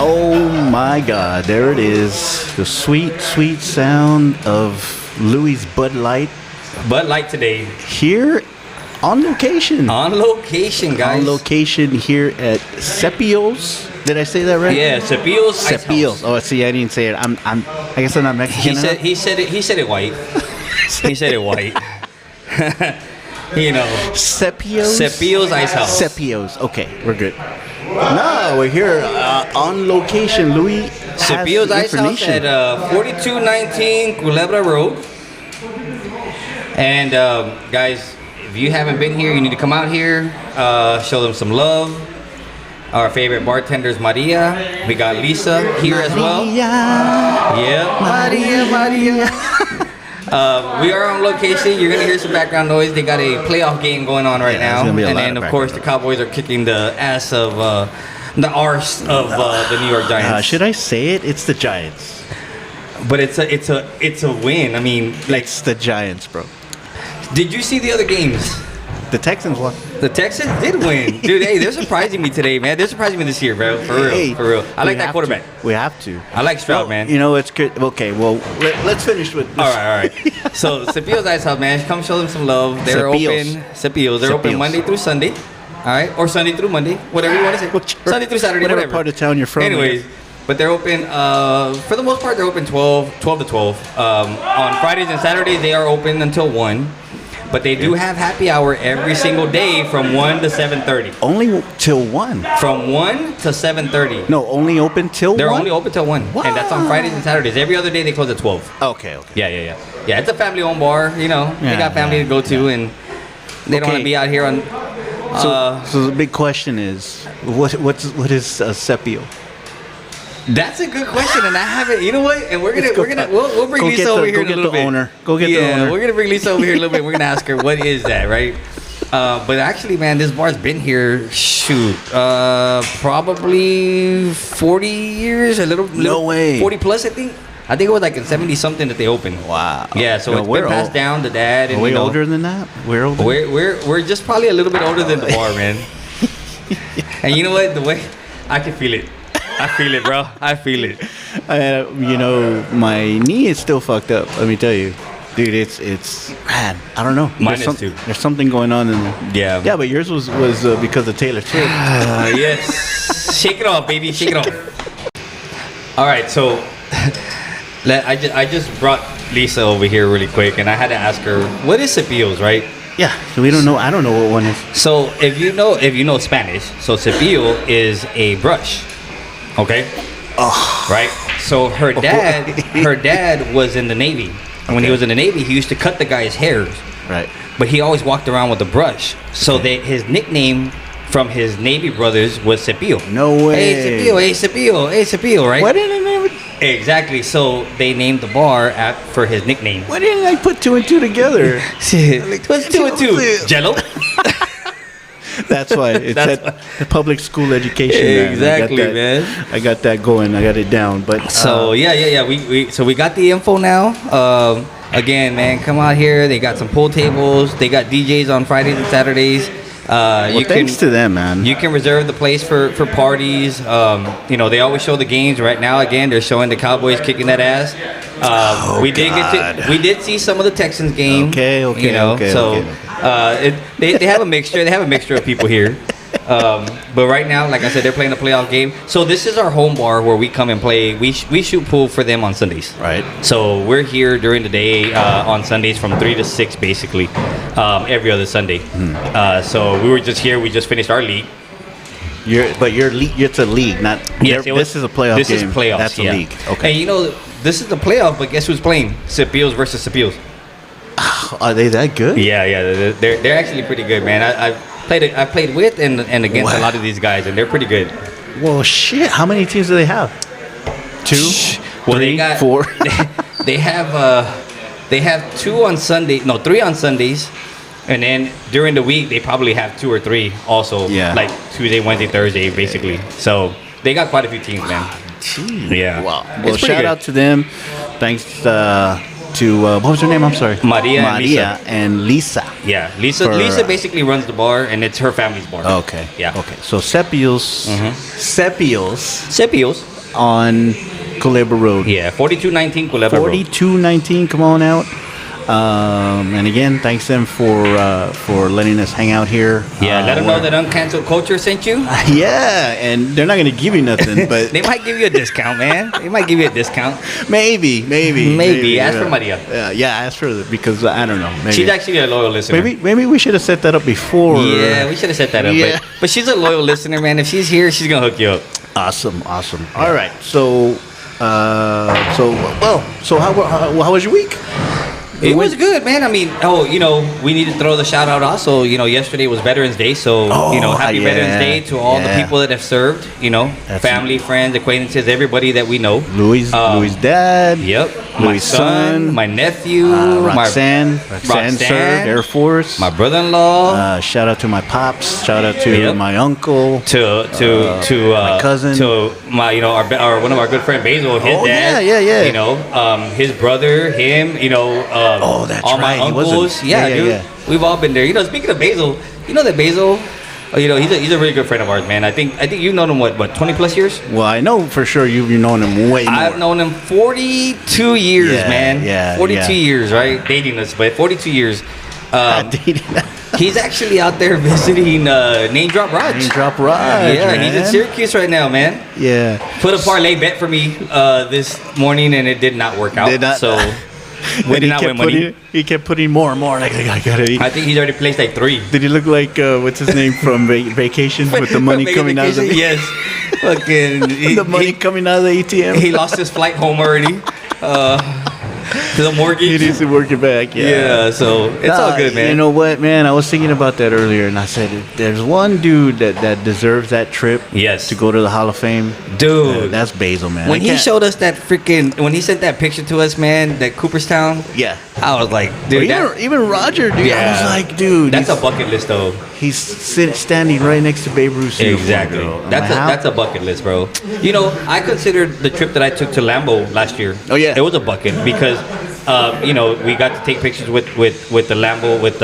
Oh my God, there it is. The sweet, sweet sound of Louis Bud Light Bud Light today. here on location. On location, guys. On location here at Cepillo's. Did I say that right? Yeah, Cepillo's. Ice Cepillo's. House. Oh, see, I didn't say it. I guess I'm not Mexican. He said it white. He said it white. Cepillo's. Cepillo's Ice House. Cepillo's. Okay, we're good. No, we're here on location. Louis has Cepillo's Ice House information. at 4219 Culebra Road. And guys, if you haven't been here, you need to come out here, show them some love. Our favorite bartenders, Maria. We got Lisa here as well. Yeah, Maria. We are on location. You're gonna hear some background noise. They got a playoff game going on right now, there's gonna be a and lot then of of course the background Cowboys are kicking the ass of the arse of the New York Giants. Should I say it? It's the Giants. But it's a win. I mean, like, It's the Giants, bro. did you see the other games? The Texans won. The Texans did win, dude. Hey, they're surprising me today, man. They're surprising me this year, bro. For real, Hey, for real. I we like that have quarterback. to. We have to. I like Stroud, Well, man. You know, it's good. Okay, well, let's finish with. All right. So Cepillo's Ice House, man. Come show them some love. They're Cepillo's. open. Cepillo's. They're open Cepillo's. Monday through Sunday. All right, or Sunday through Monday, whatever you want to say. Whichever- Sunday through Saturday, whatever whatever part of town you're from, I Anyways, but they're open. For the most part, they're open 12 to 12. On Fridays and Saturdays, they are open until 1. But they do have happy hour every single day from 1 to 7:30. Only till 1. From 1 to 7:30. No, only open till They're 1? only open till 1. And that's on Fridays and Saturdays. Every other day they close at 12. Okay. Yeah. Yeah, it's a family-owned bar. You know, they Yeah, got family yeah, to go to, and they don't want Okay. to be out here on. So the big question is, what is Cepillo? That's a good question, and I haven't. You know what? And we'll bring Go Lisa get over the- here go in a get little the bit. owner. Go get the owner. We're gonna bring Lisa over here a little bit. We're gonna ask her what is that, right? But actually, man, this bar's been here. Shoot, probably 40 years. No way. 40 plus, I think. I think it was like in 70 something that they opened. Wow. Yeah, so No, it's we're been passed old. down to dad, Are and we you know, older than that? We're older. We're just probably a little bit older than the bar, man. And you know what? The way I can feel it. I feel it, bro. I feel it. My knee is still fucked up. Let me tell you, dude. It's man. I don't know. Mine There's is too. There's something going on in there. Yeah. Yeah, but yours was because of Taylor Swift. Yes. Shake it off, baby. Shake it off. All right, so I just brought Lisa over here really quick, and I had to ask her, what is cepillos, right? Yeah. So we don't know. I don't know what one is. So if you know Spanish, so cepillo is a brush. Okay? Oh. Right? So her dad was in the Navy. And when he Okay. was in the Navy, he used to cut the guy's hairs. Right. But he always walked around with a brush. So his nickname from his Navy brothers was Cepillo. No way. Hey Cepillo, right? Why didn't I name it? Exactly. So they named the bar for his nickname. Why didn't I put 2 and 2 together? Let's do it too. Jello. That's why it's That's at public school education. Man. Exactly, man. I got that going. I got it down. But So yeah. We got the info now. Again, man, come out here. They got some pool tables. They got DJs on Fridays and Saturdays. thanks to them, man. You can reserve the place for parties. They always show the games. Right now, again, they're showing the Cowboys kicking that ass. We did see some of the Texans game. Okay. They have a mixture. They have a mixture of people here. But right now, like I said, they're playing a playoff game. So this is our home bar where we come and play. We shoot pool for them on Sundays. Right. So we're here during the day on Sundays from 3 to 6, basically, every other Sunday. So we were just here. We just finished our league. It's a league, not. Yes, this is a playoff This game. is playoffs. That's a yeah. league. Okay. And this is the playoff, but guess who's playing? Cepillos versus Cepillos. Are they that good? Yeah. They're actually pretty good, man. I played with and against a lot of these guys, and they're pretty good. Well, shit. How many teams do they have? 2, Well, 3, they got 4. They have 2 on Sunday. No, 3 on Sundays. And then during the week, they probably have 2 or 3 also. Yeah. Like Tuesday, Wednesday, Thursday, basically. So they got quite a few teams, man. Yeah. Wow. It's Well, pretty shout good. out to them. Thanks to what was her name? I'm sorry. Maria and Lisa. Yeah. Lisa basically runs the bar, and it's her family's bar. Okay. Yeah. Okay. So Cepillos. Mhm. Cepillos. Cepillos. on Culebra Road. Yeah, 4219 Culebra Road. 4219, come on out. And again, thanks them for letting us hang out here. Yeah, let them know that Uncanceled Culture sent you. Yeah, and they're not going to give you nothing, but They might give you a discount, man. They might give you a discount. maybe. Ask for Maria. Ask for it because I don't know. Maybe. She's actually a loyal listener. Maybe we should have set that up before. Yeah, we should have set that up. Yeah. But she's a loyal listener, man. If she's here, she's gonna hook you up. Awesome. All right, so how was your week? It was good, man. I mean, we need to throw the shout out also. Yesterday was Veterans Day, so happy Veterans Day to all the people that have served. Family, friends, acquaintances, everybody that we know. Louis' dad. Yep. Louis' My son, my nephew, Roxanne served Air Force. My brother-in-law. Shout out to my pops. Shout out to my uncle. To my cousin. To my our one of our good friend Basil, his dad. Yeah. His brother, him. That's all my right. uncles. Dude. Yeah. We've all been there. Speaking of Basil, that Basil. He's a really good friend of ours, man. I think you've known him what 20 plus years. Well, I know for sure you've known him way more. I've known him 42 years, man. Yeah, 42 years, right? Dating us, but 42 years. He's actually out there visiting Name Drop Raj. Name Drop Raj. Yeah, man. he's in Syracuse right now, man. Yeah. Put a parlay bet for me this morning, and it did not work out. So we did not win money. He kept putting more and more. Like, I gotta eat. I think he's already placed like 3. Did he look like what's his name from Vacation with the money coming out of the Yes. Fucking the money coming out of the ATM? He lost his flight home already. To the mortgage. He needs to work it back. Yeah, so it's all good, man. You know what, man? I was thinking about that earlier, and I said, there's one dude that deserves that trip. Yes. To go to the Hall of Fame. Dude. That's Basil, man. When he showed us that when he sent that picture to us, man, that Cooperstown. Yeah. I was like, dude. Even Roger, dude. Yeah. I was like, dude. That's a bucket list, though. He's standing right next to Babe Ruth. Exactly. That's a bucket list, bro. I considered the trip that I took to Lambeau last year. Oh, yeah. It was a bucket because, we got to take pictures with the Lambeau with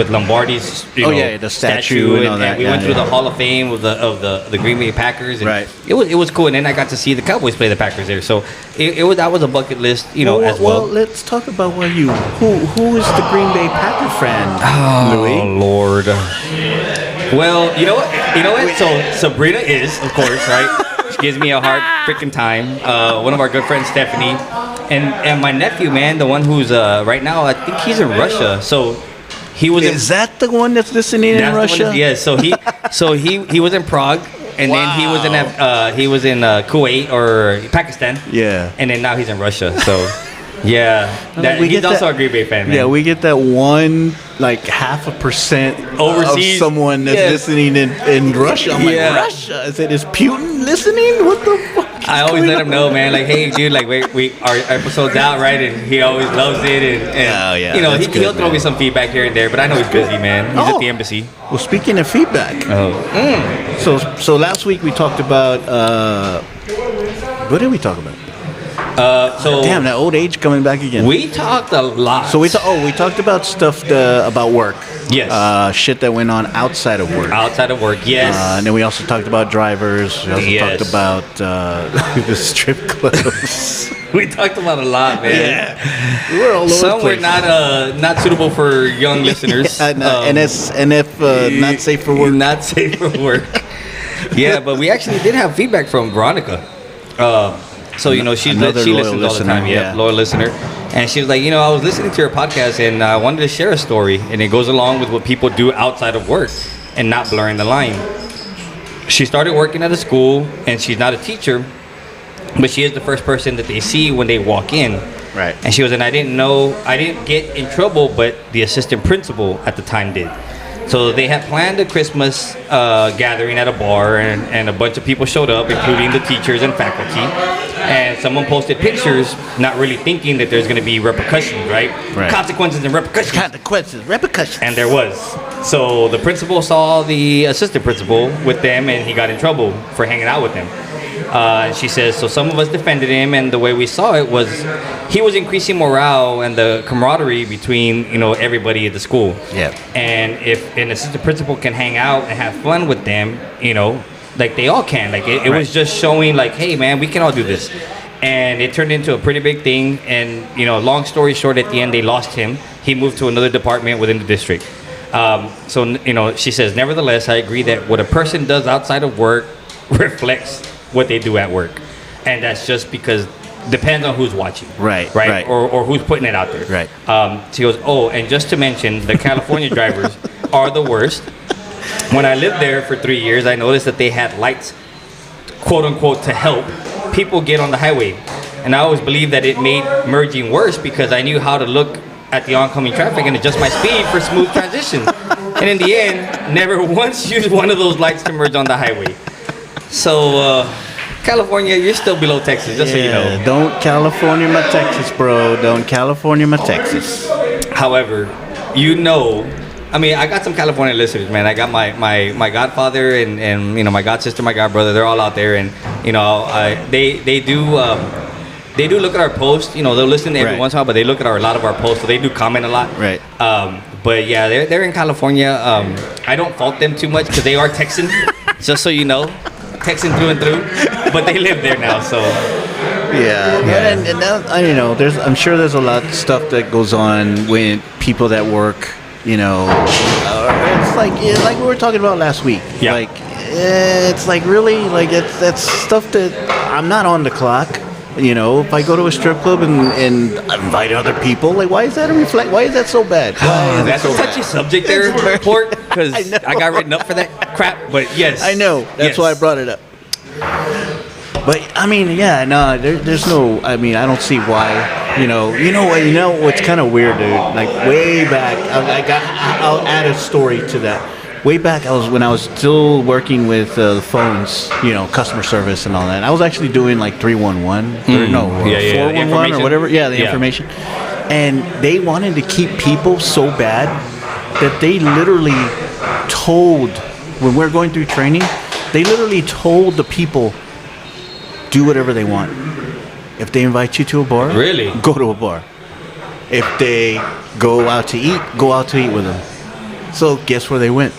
Lombardi's the statue and all that. And we went through the Hall of Fame of the Green Bay Packers. And right. It was cool, and then I got to see the Cowboys play the Packers there. So that was a bucket list, as well. Well, let's talk about who is the Green Bay Packer fan, Louis? Oh Lord. Well, you know what? So Sabrina is, of course, right? She gives me a hard freaking time. One of our good friends, Stephanie, and my nephew, man, the one who's right now, I think he's in Russia. So he was. Is that the one that's listening in Russia? Yeah. So he was in Prague, and then he was in Kuwait or Pakistan. Yeah. And then now he's in Russia. So. Yeah, he's also a Green Bay fan, man. Yeah, we get that 0.5% overseas of someone that's listening in Russia. I'm like, Russia? I said, is Putin listening? What the fuck? I always let him know, man. Like, hey, dude, like our episode's out, right? And he always loves it, and he'll throw me some feedback here and there. But I know he's busy, man. He's at the embassy. Well, speaking of feedback, so last week we talked about what did we talk about? Damn, that old age coming back again. We talked a lot. So we talked about stuff about work. Yes. Shit that went on outside of work. Outside of work, yes. And then we also talked about drivers. We also talked about the strip clubs. We talked about a lot, man. Yeah. We were all over Some the place. were not suitable for young listeners. NF not safe for work. Not safe for work. Yeah, but we actually did have feedback from Veronica. So, she listens all the time. Yeah, loyal listener. And she was like, I was listening to your podcast and I wanted to share a story. And it goes along with what people do outside of work and not blurring the line. She started working at a school and she's not a teacher, but she is the first person that they see when they walk in. Right. And she was, and I didn't get in trouble, but the assistant principal at the time did. So they had planned a Christmas gathering at a bar, and a bunch of people showed up, including the teachers and faculty. And someone posted pictures, not really thinking that there's going to be repercussions, right? Consequences and repercussions. And there was. So the principal saw the assistant principal with them, and he got in trouble for hanging out with them. She says, so some of us defended him, and the way we saw it was he was increasing morale and the camaraderie between, everybody at the school. Yeah. And if an assistant principal can hang out and have fun with them, Like they all can. Like it was just showing like, hey man, we can all do this. And it turned into a pretty big thing. And long story short, at the end they lost him. He moved to another department within the district. She says, nevertheless, I agree that what a person does outside of work reflects what they do at work. And that's just because depends on who's watching. Right. Or who's putting it out there. Right. She goes, and just to mention, the California drivers are the worst. When I lived there for 3 years, I noticed that they had lights, quote unquote, to help people get on the highway. And I always believed that it made merging worse because I knew how to look at the oncoming traffic and adjust my speed for smooth transitions. And in the end, never once used one of those lights to merge on the highway. So, California, you're still below Texas, just so you know. Don't California my Texas, bro. Don't California my Texas. However, I got some California listeners, man. I got my godfather and my god sister, my god brother. They're all out there, and they do look at our posts. They'll listen every once in a while, but they look at a lot of our posts, so they do comment a lot. Right. But yeah, they're in California. I don't fault them too much because they are Texan, just so you know, Texan through and through. But they live there now, so. Yeah. And now, I'm sure there's a lot of stuff that goes on with people that work. It's like we were talking about last week. Yeah. Like, it's like really like that's stuff that I'm not on the clock. If I go to a strip club and invite other people, like why is that Why is that so bad? That's a touchy subject there, Port, because I got written up for that crap. But yes, I know. That's why I brought it up. But there's no. I don't see why. What's kind of weird, dude. Like way back, I'll add a story to that. Way back, when I was still working with the phones, customer service and all that. I was actually doing like 311 or 411 or whatever. Yeah, the information. And they wanted to keep people so bad that they literally told, when we're going through training, they literally told the people, do whatever they want. If they invite you to a bar, really, go to a bar. If they go out to eat, go out to eat with them. So guess where they went?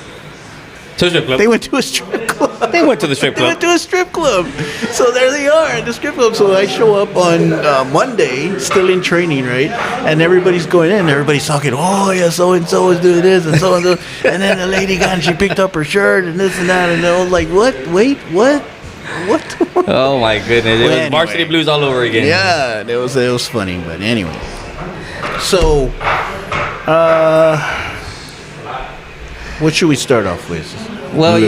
To a strip club. They went to a strip club. They went to the strip club. They went to a strip club. So there they are at the strip club. So I show up on Monday, still in training, right? And everybody's going in. Everybody's talking, oh, yeah, so-and-so is doing this and so-and-so. And then the lady got and she picked up her shirt and this and that. And I was like, what? Wait, what? What? Oh, my goodness. It was Varsity Blues all over again. Yeah, it was funny. But anyway. So, what should we start off with? Well,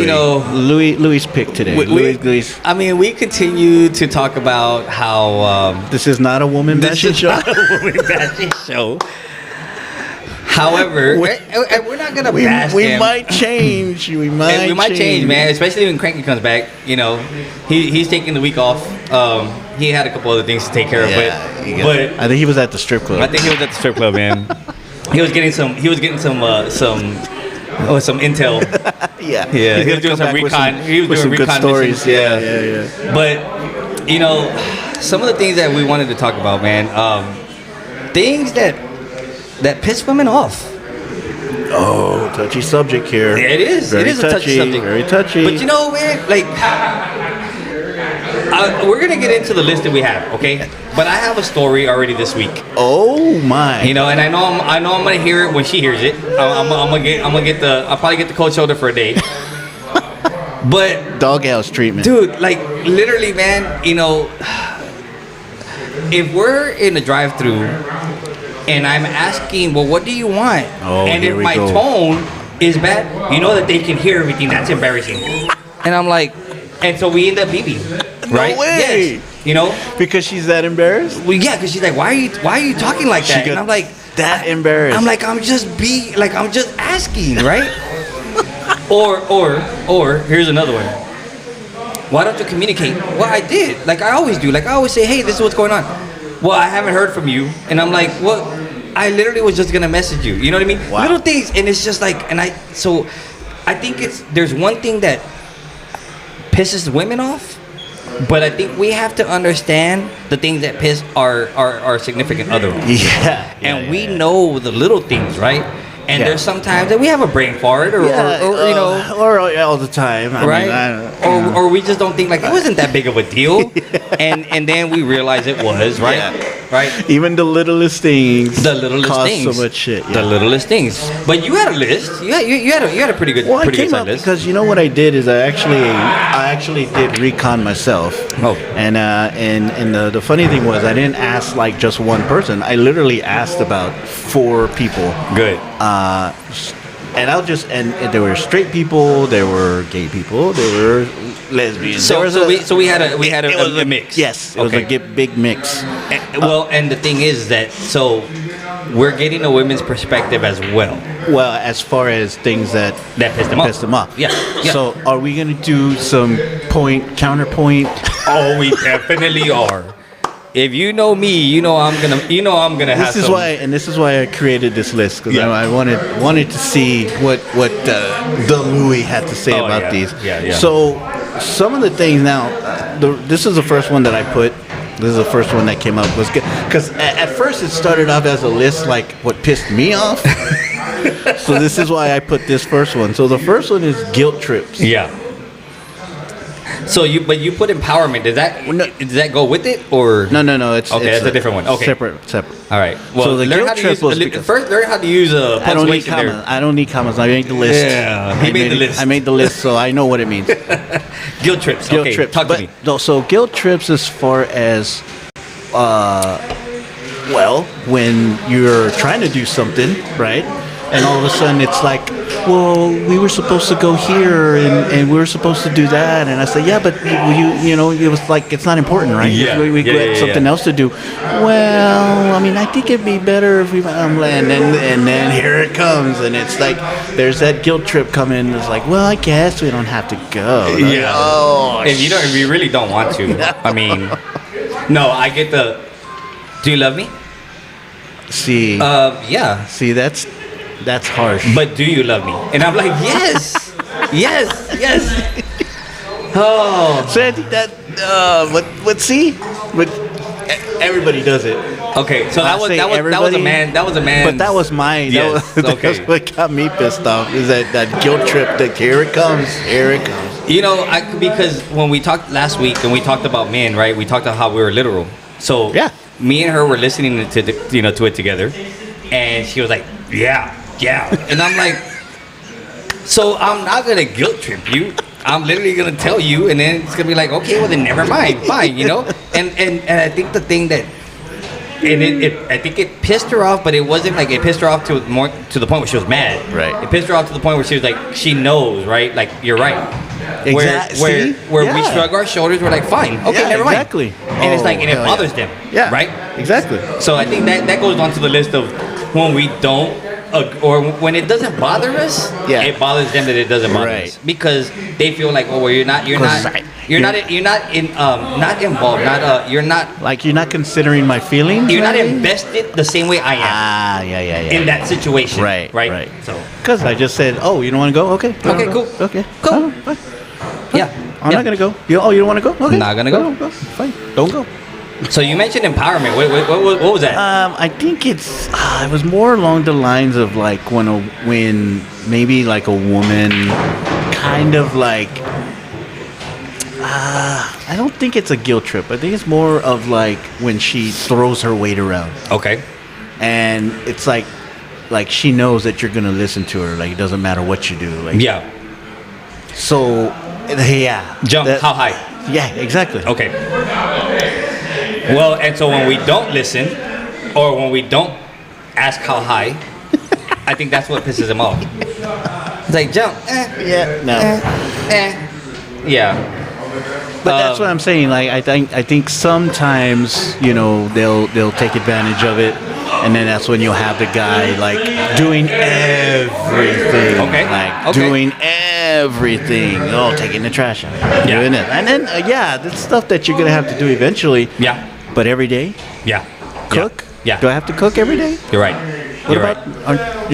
Louis' pick today. Louis. We continue to talk about how this is not a woman bashing show. Not a woman bashing show. However, we're not gonna bash him. We might change. We might change, man. Especially when Cranky comes back. He's taking the week off. He had a couple other things to take care of, but I think he was at the strip club. I think he was at the strip club, man. He was getting some intel. Yeah. He was doing some recon. He was doing recon stories. Yeah. But some of the things that we wanted to talk about, man. Things that piss women off. Oh, touchy subject here. It is. It is a touchy subject. Very touchy. But man, like, we're gonna get into the list that we have, okay? But I have a story already this week. Oh my! And I know I'm gonna hear it when she hears it. I'll probably get the cold shoulder for a day. But doghouse treatment, dude. Like literally, man. If we're in a drive-through and I'm asking, well, what do you want? And if my tone is bad, you know that they can hear everything. That's embarrassing. And I'm like, and so we end up beeping. Right? No way. Yes. Because she's that embarrassed? Well, yeah, because she's like, why are you talking like that? And I'm like, that embarrassed. I'm like, I'm just asking, right? or here's another one. Why don't you communicate? Well, I did. Like I always do. Like I always say, hey, this is what's going on. Well, I haven't heard from you. And I'm like, well, I literally was just gonna message you. You know what I mean? Wow. Little things, and it's just like, I think there's one thing that pisses women off, but I think we have to understand the things that piss our significant other off. Yeah. And we know the little things, right? And Yeah. there's sometimes that we have a brain fart, or you know, or all the time, right? Or we just don't think like it wasn't that big of a deal, and then we realize it was, right? Yeah. Right. Even the littlest things, The littlest cause things. so much shit. The littlest things. But you had a list. You had a pretty good, Well, I pretty good came size up list. because you know what I did is I actually did recon myself. Oh. And the funny thing was I didn't ask like just one person. I literally asked about 4 people. Good. And and there were straight people, there were gay people, there were lesbians. So, there was we had it was a mix. Yes, it was a big mix. Well, and the thing is that we're getting a women's perspective as well. Well, as far as things that Pissed them off. Yeah. So, are we gonna do some counterpoint? Oh, we definitely are. If you know me, you know I'm gonna have. This is why I created this list because Yeah. I wanted to see what the Louis had to say Oh, about yeah. these. Yeah. So some of the things now, this is the first one that I put. This is the first one that came up was good because at first it started off as a list like what pissed me off. So this is why I put this first one. So the first one is guilt trips. Yeah. So you put empowerment. Does that go with it or No. It's okay? it's That's a different one. Okay. Separate. All right. Well, So the learn guilt how to trip use was because- first. Learn how to use a I don't need punctuation there. commas. I don't need commas. I made the list. Yeah, he made the list. I made the list, so I know what it means. Guilt trips. Guilt Okay, trips. talk to But me. no, so guilt trips as far as, well, when you're trying to do something, right? And all of a sudden it's like, well, we were supposed to go here and we were supposed to do that. And I said, yeah, but you know, it was like, it's not important, right? Yeah. We Yeah, got yeah, something yeah. else to do. Well, I mean, I think it'd be better if we, and then here it comes. And it's like, there's that guilt trip coming. It's like, well, I guess we don't have to go. And I'm like, Yeah. oh, If you really don't want to, I mean, no, I get the. Do you love me? see, Yeah. see, that's harsh. But do you love me? And I'm like, yes, yes. Oh. So I think that, see, but everybody does it. Okay, so that was a everybody- man. That was a man. But that was mine. Yes, That's okay. what got me pissed off. Is that guilt trip? That here it comes. You know, because when we talked last week and we talked about men, right? We talked about how we were literal. So Yeah. me and her were listening to to it together, and she was like, yeah, and I'm like, so I'm not gonna guilt trip you. I'm literally gonna tell you, and then it's gonna be like, okay, well then never mind, fine, you know. And I think the thing that. And I think it pissed her off, but it wasn't like it pissed her off to the point where she was mad. Right. It pissed her off to the point where she was like, she knows, right? Like you're right. See? Where we Yeah. shrug our shoulders, we're like, fine, okay, Yeah, never mind. exactly. And it's like, and it hell bothers yeah. them. Yeah. Right. Exactly. So I think that goes on to the list of when we don't, or when it doesn't bother us. Yeah. It bothers them that it doesn't bother Right. us because they feel like, oh, well, you're not involved, you're not. Like you're not considering my feelings. You're not maybe? invested the same way I am Ah, yeah. in that situation. Right. Right. So, Because I just said, oh, you don't want to go? Okay. Okay, cool. Okay. Cool. Oh, fine. yeah. I'm yeah. not gonna go. You don't want to go? Okay. Not gonna go. Fine. Don't go. So you mentioned empowerment. What was that? I think it was more along the lines of like when maybe like a woman kind of like I don't think it's a guilt trip. I think it's more of like when she throws her weight around Okay. and it's like she knows that you're gonna listen to her. Like it doesn't matter what you do. Like Yeah. So yeah. Jump. How high? Yeah. Exactly. Okay. Well, and so when we don't listen, or when we don't ask how high, I think that's what pisses him off. It's like jump. Yeah. No. Yeah. But that's what I'm saying. Like I think sometimes they'll take advantage of it, and then that's when you'll have the guy like doing everything. Okay. Like Okay. doing everything. Oh, taking the trash out. Yeah. Doing it, and then that's stuff that you're gonna have to do eventually. Yeah. But every day, Yeah. cook. Yeah. Do I have to cook every day? You're right. What You're about right.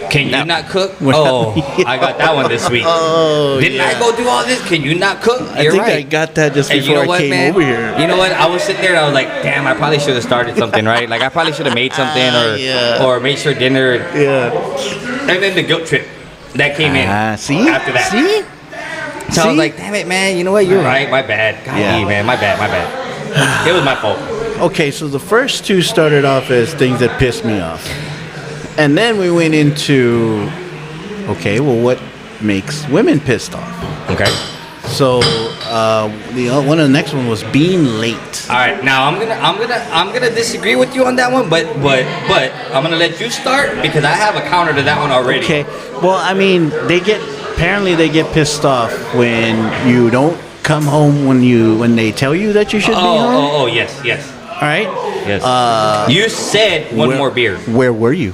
Can you No. not cook? We're Oh, not- I got that one this week. Oh, Didn't I yeah. go do all this? Can you not cook? I You're think right. I got that just And before you know I what, came man? over here. You know what? I was sitting there and I was like, damn, I probably should have started something, right? Like I probably should have made something Yeah. or made sure dinner. Yeah. And then the guilt trip that came in See? after that. See? So I was See? like, damn it, man. You know what? You're right. My bad. God, Yeah. man. My bad. It was my fault. Okay, so the first two started off as things that pissed me off. And then we went into, okay, well, what makes women pissed off? Okay. So one of the next one was being late. All right. Now I'm gonna disagree with you on that one, but I'm gonna let you start because I have a counter to that one already. Okay, well, I mean, they get pissed off when you don't come home when they tell you that you should be home. Oh, yes. All right. Yes. You said one more beer. Where were you?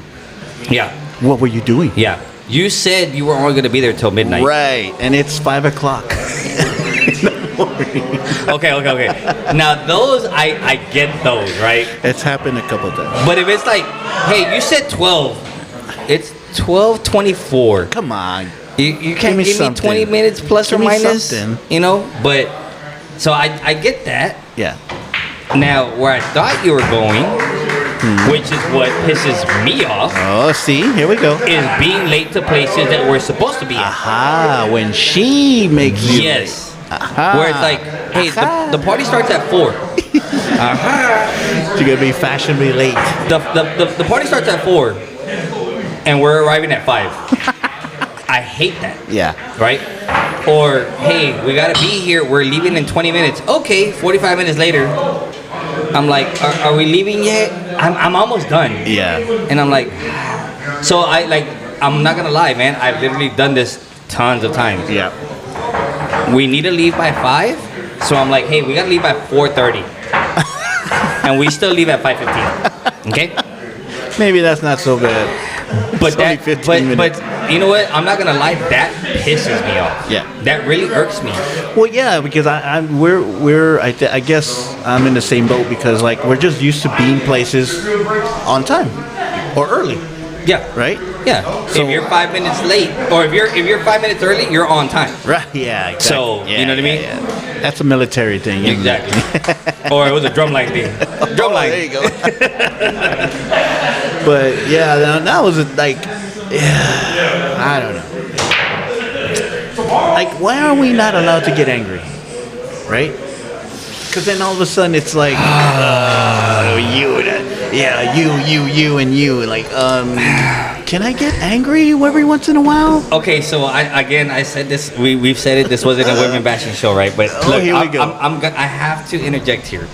Yeah. What were you doing? Yeah. You said you were only going to be there till midnight. Right, and it's 5:00. Okay. Now those, I get those, right? It's happened a couple times. But if it's like, hey, you said 12. It's 12:24. Come on. You can't me give me something. 20 minutes plus Give or me minus. something. You know? But, so I get that. Yeah. Now, where I thought you were going, which is what pisses me off, Oh, see, here we go. is being late to places that we're supposed to be at. Aha, when she makes you Yes. late. Aha. Where it's like, hey, the party starts at 4. You're gonna be fashionably late. The party starts at 4, and we're arriving at 5. I hate that. Yeah. Right? Or, hey, we gotta be here. We're leaving in 20 minutes. Okay, 45 minutes later, I'm like, are we leaving yet? I'm almost done. Yeah. And I'm like, so I'm not gonna lie, man. I've literally done this tons of times. Yeah. We need to leave by 5. So I'm like, hey, we gotta leave by 4:30. And we still leave at 5:15. Okay? Maybe that's not so bad. But It's only 15 minutes. but you know what? I'm not gonna lie, that pisses me off. Yeah. That really irks me. Well, yeah, because I guess I'm in the same boat because like we're just used to being places on time or early, Yeah. right? Yeah. So- if you're 5 minutes late, or if you're 5 minutes early, you're on time. Right. Yeah. Exactly. So, you know what I mean? Yeah. That's a military thing. isn't it? Exactly. Or it was a drumline thing. Drumline. There you go. But yeah, that was like, yeah, I don't know. Like, why are we not allowed to get angry, right? Because then all of a sudden it's like, you, and you. Like, can I get angry every once in a while? Okay, so I said this. We've said it. This wasn't a women bashing show, right? But look, here we go. I have to interject here.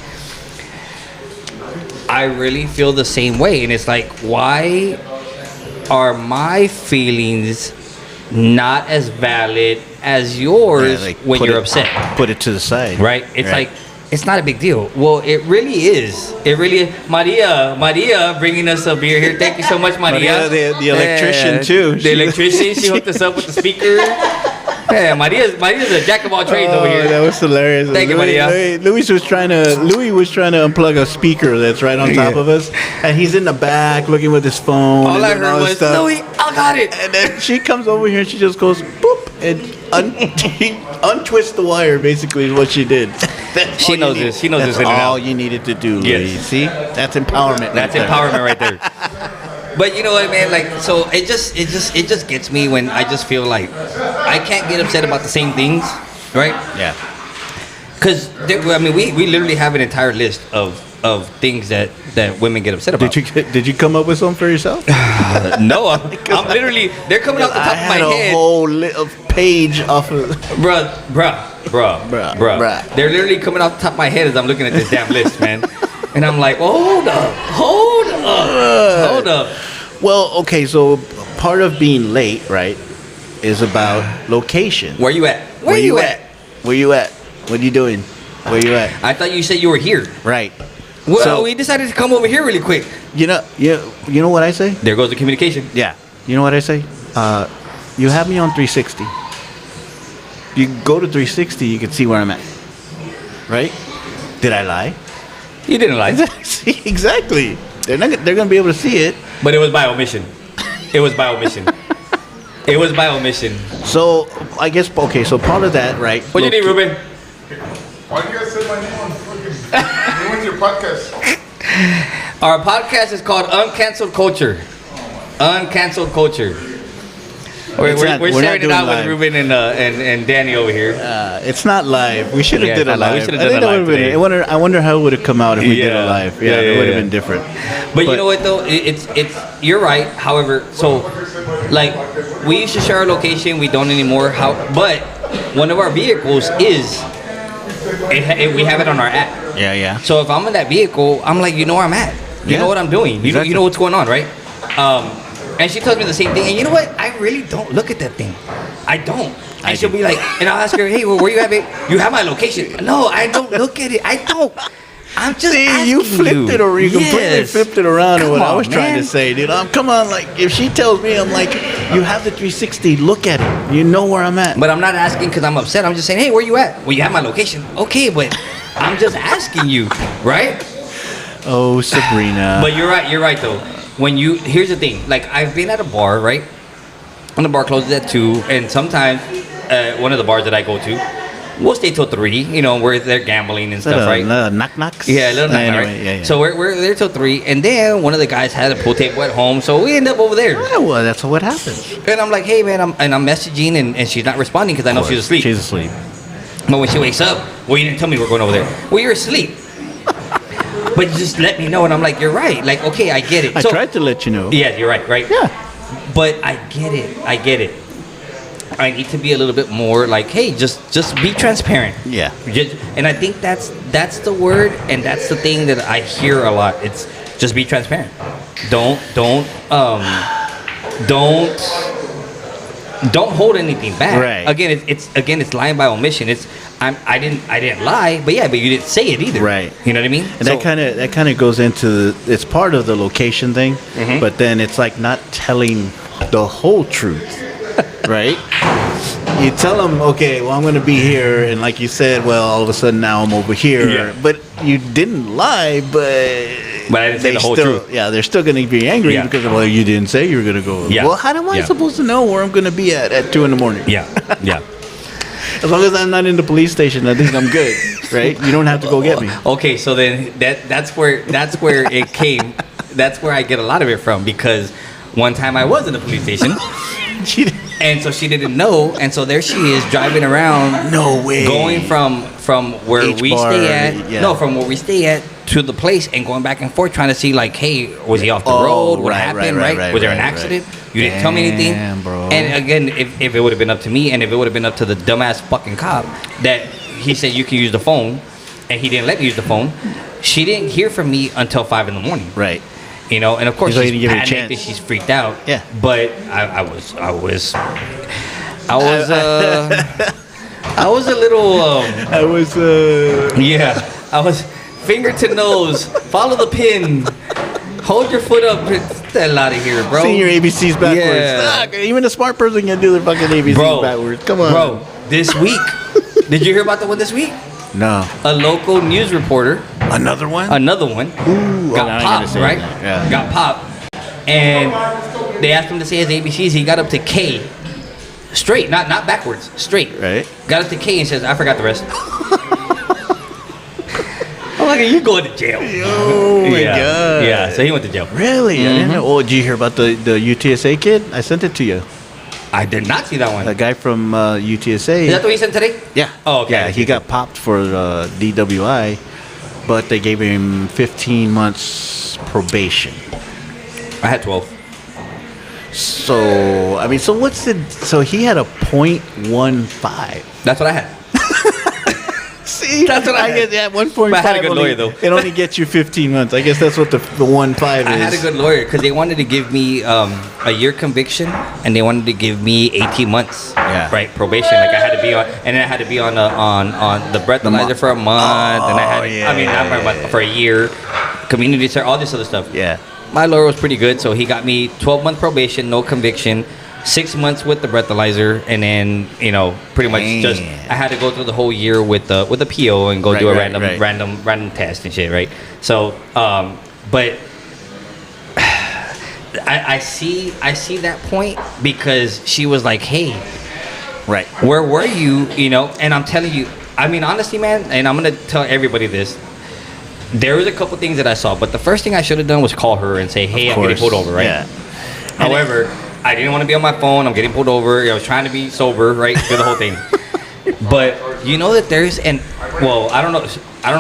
I really feel the same way, and it's like, why are my feelings not as valid as yours Yeah, like, when put you're it- upset? Put it to the side. Right? It's like, it's not a big deal. Well, it really is. It really is. Maria bringing us a beer here. Thank you so much, Maria. Maria, the electrician, Yeah, too. The electrician. She hooked us up with the speaker. Yeah, Maria's a jack of all trades over here. That was hilarious. Thank you, Maria. Louis was trying to unplug a speaker that's right on top of us, and he's in the back looking with his phone. All and I doing heard this was, stuff. Louis, I got it. And then she comes over here and she just goes boop and untwist the wire. Basically, is what she did. That's She all you knows need- this. She knows that's this in and all out. you needed to do. Yes. Louis. See, that's empowerment. That's right there. empowerment right there. But you know what, man? Like, so it just gets me when I just feel like I can't get upset about the same things, right? Yeah. Because I mean, we literally have an entire list of things that women get upset about. Did you come up with something for yourself? No, I'm literally, they're coming off the top I of my had a head. whole page off of. Bruh. Bruh. They're literally coming off the top of my head as I'm looking at this damn list, man. And I'm like, hold up. Well, okay, so part of being late, right, is about location. Where you at? Where you at? What are you doing? Where you at? I thought you said you were here. Right. Well, So- we decided to come over here really quick. You know what I say? There goes the communication. Yeah. You know what I say? You have me on 360. You go to 360, you can see where I'm at. Right? Did I lie? You didn't lie. See, exactly. They're going to be able to see it. But it was by omission. It was by omission. It was by omission. So I guess okay. So part of that, right? What do you need, Ruben? Why do you guys say my name on fucking? When's your podcast? Our podcast is called Uncanceled Culture. Uncanceled Culture. We're It's not- sharing we're not it doing out live. with Ruben and Danny over here. It's not live. We should have Yeah, did it's a not live. We live. should've I done think a that live would've been. today. I wonder how it would have come out if we did a Yeah. live. Yeah, it yeah, would have yeah. been different. But you know what though? It's you're right. However, so like we used to share our location. We don't anymore. But one of our vehicles is we have it on our app. Yeah, yeah. So if I'm in that vehicle, I'm like, you know where I'm at. You Yeah. know what I'm doing. You, Exactly. you know what's going on, right? And she tells me the same thing. And you know what? I really don't look at that thing. I don't. And I she'll do. be like, and I'll ask her, hey, where you at, babe? You have my location. No, I don't look at it. I don't. I'm just See, asking you flipped it or you completely Yes. flipped it around to what Come I on, was trying man. to say, dude. Come on, like if she tells me, I'm like, you have the 360. Look at it. You know where I'm at. But I'm not asking because I'm upset. I'm just saying, hey, where you at? Well, you have my location. Okay, but I'm just asking you, right? Oh, Sabrina. But you're right. You're right though. Here's the thing. Like I've been at a bar, right? When the bar closes at 2, and sometimes one of the bars that I go to, we'll stay till 3. You know, where they're gambling and stuff, right? Knock knocks. Yeah, a little night, Anyway, right? yeah, yeah. So we're there till 3, and then one of the guys had a pool table at home, so we end up over there. Yeah, well, that's what happens. And I'm like, hey man, I'm messaging, and she's not responding because I know she's asleep. She's asleep. But when she wakes up, well, you didn't tell me we're going over there. Well, you're asleep. But you just let me know, and I'm like, you're right. Like, okay, I get it. I tried to let you know. Yeah, you're right, right? Yeah. But I get it. I get it. I need to be a little bit more like, hey, just be transparent. Yeah. And I think that's the word, and that's the thing that I hear a lot. It's just be transparent. Don't hold anything back. Right. Again, it's lying by omission. I didn't lie, but you didn't say it either. Right. You know what I mean? And that kind of goes into it's part of the location thing, Mm-hmm. but then it's like not telling the whole truth, right? You tell them, okay, well, I'm going to be here, and like you said, well, all of a sudden now I'm over here, Yeah. but you didn't lie, but I didn't say they the whole still, truth. yeah, they're still going to be angry Yeah. because well, you didn't say you were going to go. Yeah. Well, how am I Yeah. supposed to know where I'm going to be at 2 a.m? Yeah. Yeah. As long as I'm not in the police station, I think I'm good, right? You don't have to go get me. Okay, so then that's where it came. That's where I get a lot of it from, because one time I was in the police station, and so she didn't know, and so there she is driving around. No way. Going from where H we bar, stay at, yeah. no, from where we stay at to the place, and going back and forth trying to see like, hey, was he off the Oh, road? What right, happened? right, Right? right, Was there an right, accident? right. You didn't tell me anything. Damn, bro. And again, if it would have been up to me, and if it would have been up to the dumbass fucking cop that he said you can use the phone, and he didn't let me use the phone, she didn't hear from me until 5 in. Right. You know, and of course So you she's didn't give her a panicked chance. and she's freaked out. Yeah. But I was I was a little I was, yeah. I was finger to nose, follow the pin, hold your foot up, get the hell out of here, bro. seeing your ABCs backwards. Yeah. Ah, even a smart person can do their fucking ABCs Bro, backwards. Come on. Bro, this week. Did you hear about the one this week? No. A local news reporter, Another one? another one, Ooh, got I ain't gonna popped, say right? that. Yeah. Got popped. And they asked him to say his ABCs. He got up to K. Straight, not backwards, straight. Right. Got up to K and says, I forgot the rest. I'm like, you going to jail. Oh my yeah. god. Yeah, so he went to jail. Really? I didn't know. Oh, did you hear about the UTSA kid? I sent it to you. I did not see that one. The guy from UTSA. Is that the one you sent today? Yeah. Oh, okay. Yeah, he got popped for DWI, but they gave him 15 months probation. I had 12. So, I mean, so what's the... So he had a .15. That's what I had. See? That's what I get. Yeah, 1.5. But I had a good only- lawyer, though. It only gets you 15 months. I guess that's what the 1.5 is. I had a good lawyer because they wanted to give me a year conviction, and they wanted to give me 18 months, Yeah. right, probation. Like I had to be on, and then I had to be on the breathalyzer for a month, and I had, yeah, I mean, not for a month, for a year, community service, all this other stuff. Yeah. My lawyer was pretty good, so he got me 12-month probation, no conviction, 6 months with the breathalyzer, and then pretty much just Man. I had to go through the whole year with the PO and go Right, do a right, random test and shit, right? So, but I see that point because she was like, hey, Right. where were you? You know, and I'm telling you, I mean, honestly, man, and I'm gonna tell everybody this. There was a couple things that I saw, but the first thing I should have done was call her and say, hey, I'm getting pulled over, right? Yeah. However, I didn't want to be on my phone. I'm getting pulled over. I was trying to be sober, right? Do the whole thing. But you know that there's well, I don't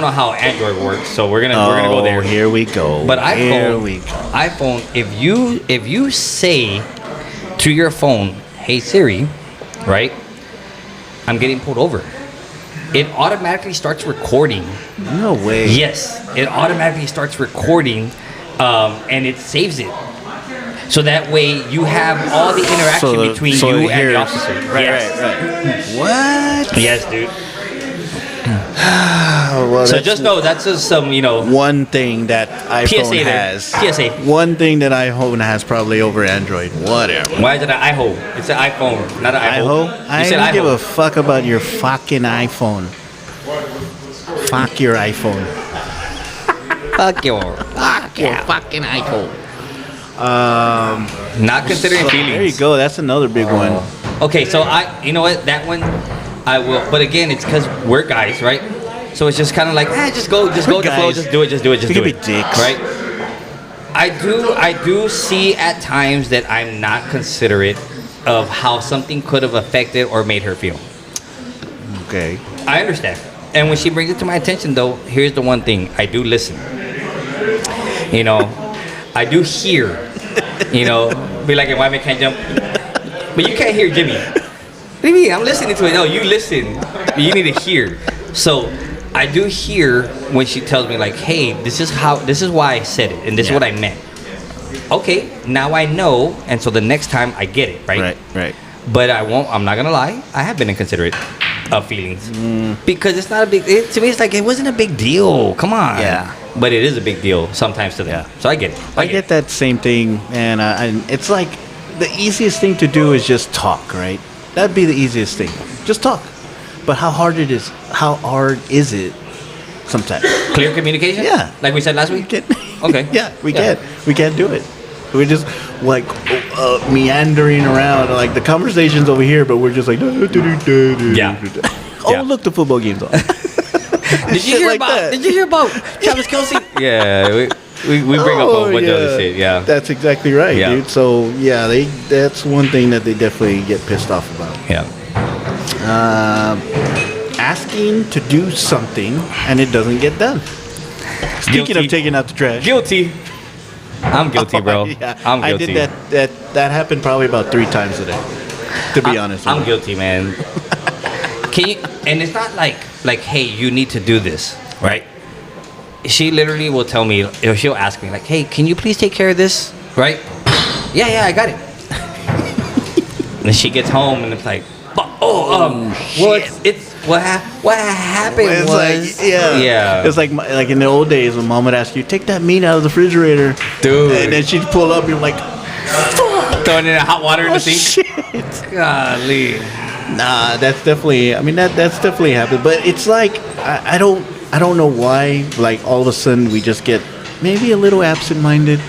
know how Android works, so we're gonna go there. Here we go. But Here we go. iPhone, if you say to your phone, hey Siri, right? I'm getting pulled over. It automatically starts recording. No way. Yes, it automatically starts recording, and it saves it. So that way you have all the interaction between you and the officer. Right. What? Yes, dude. Well, So that's just know that's just some, one thing that iPhone PSA there. has. PSA. One thing that iPhone has probably over Android. Whatever. Why is it an iHo? It's an iPhone, not an iHo. iPhone? I You said don't give iHo. a fuck about your fucking iPhone. Fuck your iPhone. Fuck your. Fuck your fucking iPhone. Not considering So feelings. there you go. That's another big one. Okay, so you know what? That one, I will. But again, it's because we're guys, right? So it's just kind of like, just go with the flow, guys. just do it, just We do can be it, dicks. right? I do see at times that I'm not considerate of how something could have affected or made her feel. Okay. I understand. And when she brings it to my attention, though, here's the one thing: I do listen. I do hear. Be like, why I can't jump? But you can't hear Jimmy. What do you mean? I'm listening to it. No, you listen. You need to hear. So I do hear when she tells me like, hey, this is why I said it, and this is what I meant. Okay, now I know, and so the next time I get it, right? Right. But I'm not gonna lie, I have been inconsiderate of feelings. Because it's not a to me it's like it wasn't a big deal. Come on. Yeah. But it is a big deal sometimes to them. Yeah. So I get it. I get that same thing, and it's like the easiest thing to do is just talk, right? That'd be the easiest thing. Just talk. But how hard is it sometimes? Clear communication? Yeah. Like we said last week? Okay. Yeah, we can't do it. We're just like meandering around, like the conversation's over here, but we're just like Yeah. Oh, Yeah. look, the football game's on. Did you hear about Travis Kelce? Yeah, we bring up a bunch of other shit. Yeah. That's exactly right, Yeah. dude. So yeah, that's one thing that they definitely get pissed off about. Yeah. Asking to do something and it doesn't get done. Speaking Guilty. of taking out the trash. Guilty. I'm guilty, bro. Yeah, I'm guilty. I did that happened probably about 3 times a day. To be honest with I'm you. guilty, man. Can you? And it's not like, hey, you need to do this, right? She literally will tell me, or she'll ask me, like, hey, can you please take care of this, right? Yeah, I got it. And she gets home and it's like, well, it's what happened It's was, like, yeah. It's like in the old days when mom would ask you, take that meat out of the refrigerator. Dude. And then she'd pull up, you're like, throwing in hot water in the sink. shit. Golly. Nah, that's definitely, that's definitely happened. But it's like, I don't know why, like all of a sudden we just get maybe a little absent-minded.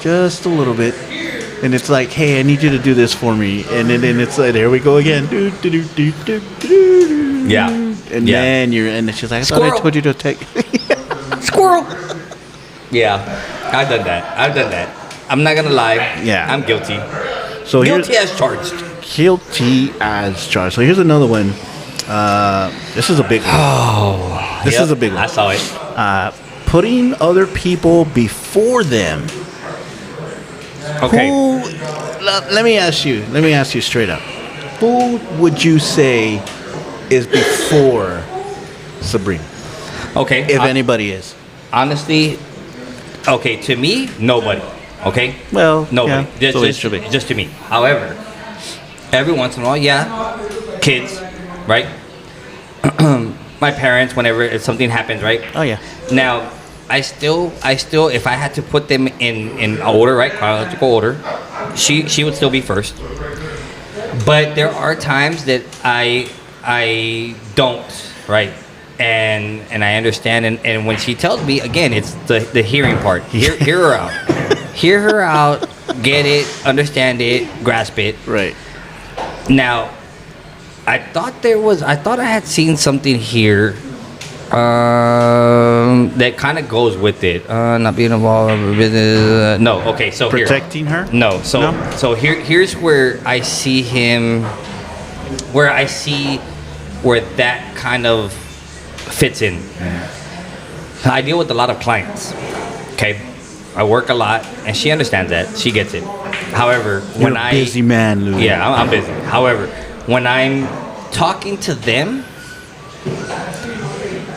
Just a little bit. And it's like, hey, I need you to do this for me. And then it's like, there we go again. Yeah. And Yeah. then and she's like, I thought I Squirrel. told you to take. Squirrel. Yeah, I've done that. I'm not gonna lie. Yeah. I'm guilty. So Guilty as charged. Guilty as charged. So here's another one. This is a big one. Oh, This is a big one. I saw it. Putting other people before them. Okay. Let me ask you straight up. Who would you say is before Sabrina? Okay. If anybody is. Honestly, okay, to me, nobody. Okay? Well, Nobody. yeah, so it should be. Just to me. However, every once in a while, yeah, kids, right? My parents, whenever something happens, right? Oh yeah. Now, I still, if I had to put them in order, right, chronological order, she would still be first. But there are times that I don't, right, and I understand, and when she tells me again, it's the hearing part. Hear her out, get it, understand it, grasp it. Right. Now, I thought I had seen something here that kind of goes with it. Not being involved in business. No, okay, so Protecting her? here. No, so No? so here's where I see him, where I see where that kind of fits in. I deal with a lot of clients. Okay, I work a lot, and she understands that. She gets it. However, You're when a busy man, Lou. yeah, I'm busy. However, when I'm talking to them,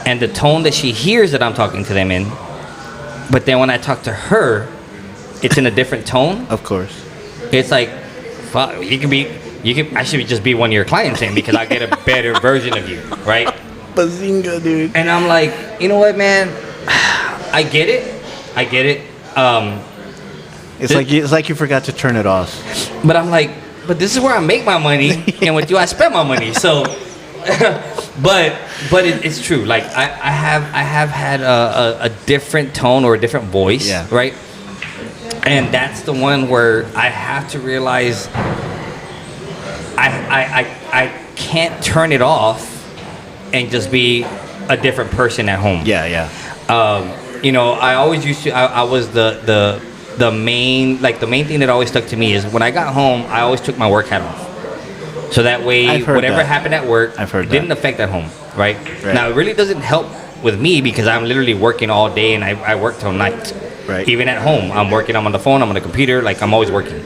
and the tone that she hears that I'm talking to them in, but then when I talk to her, it's in a different tone. Of course. It's like, fuck, I should just be one of your clients then because I get a better version of you, right? Bazinga, dude. And I'm like, you know what, man? I get it. It's like you forgot to turn it off. But I'm like, but this is where I make my money, and with you, I spend my money. So, but it's true. Like I have had a different tone or a different voice, Yeah. right? And that's the one where I have to realize I can't turn it off and just be a different person at home. Yeah, yeah. You know, I always used to. I was the main thing that always stuck to me is when I got home, I always took my work hat off. So that way, I've heard whatever that. happened at work I've heard didn't that. affect at home, right? Right. Now, it really doesn't help with me because I'm literally working all day and I work till night. Right. Even at home, I'm working. I'm on the phone. I'm on the computer. Like I'm always working.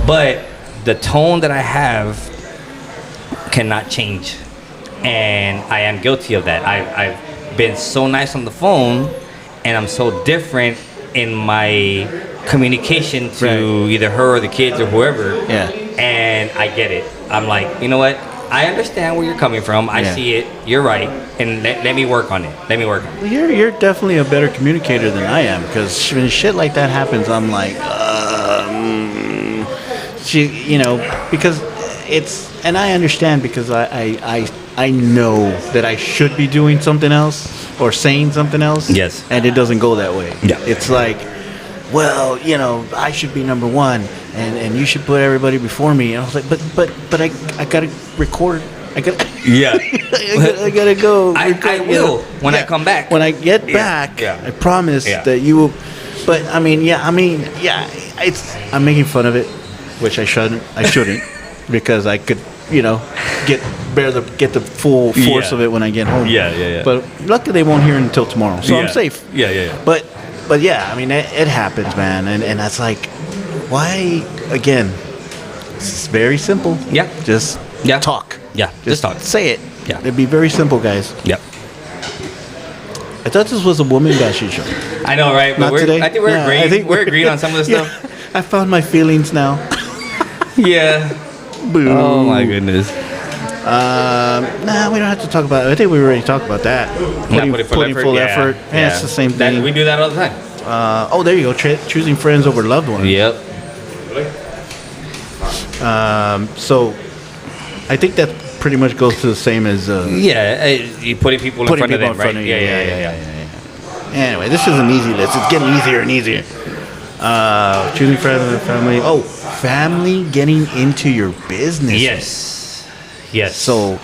But the tone that I have cannot change, and I am guilty of that. I've been so nice on the phone, and I'm so different in my communication to Right. either her or the kids or whoever. Yeah. And I get it. I'm like, you know what? I understand where you're coming from. I Yeah. see it. You're right. And let me work on it. Let me work on it. You're definitely a better communicator than I am because when shit like that happens, I'm like, because it's, and I understand because I know that I should be doing something else or saying something else. Yes. And it doesn't go that way. Yeah. It's like, well, I should be number one, and you should put everybody before me. And I was like, but I gotta record. I gotta. Yeah. I gotta go. I will when I come back. When I get Yeah, back, yeah. I promise Yeah. that you will. But I'm making fun of it, which I shouldn't. Because I could, get the full force Yeah. of it when I get home. Yeah. But luckily they won't hear it until tomorrow, so I'm safe. Yeah. But yeah, I mean it happens, man, and that's like, why again? It's very simple. Yeah. Just Yeah. talk. Yeah, just talk. Say it. Yeah. It'd be very simple, guys. Yep. I thought this was a woman bashing show. I know, right? But Not today. I think we're Yeah, agreeing. We're agreeing on some of the Yeah. stuff. I found my feelings now. Yeah. Boo. Oh my goodness. Nah, we don't have to talk about it. I think we already talked about that. Putting full effort. Yeah, it's the same thing. We do that all the time. There you go. Choosing friends over loved ones. Yep. So I think that pretty much goes to the same as Yeah, you putting people in putting front of people them, in front right? of you. Yeah. Anyway, this is an easy list. It's getting easier and easier. Choosing friends and family. Oh, family getting into your business. Yes. So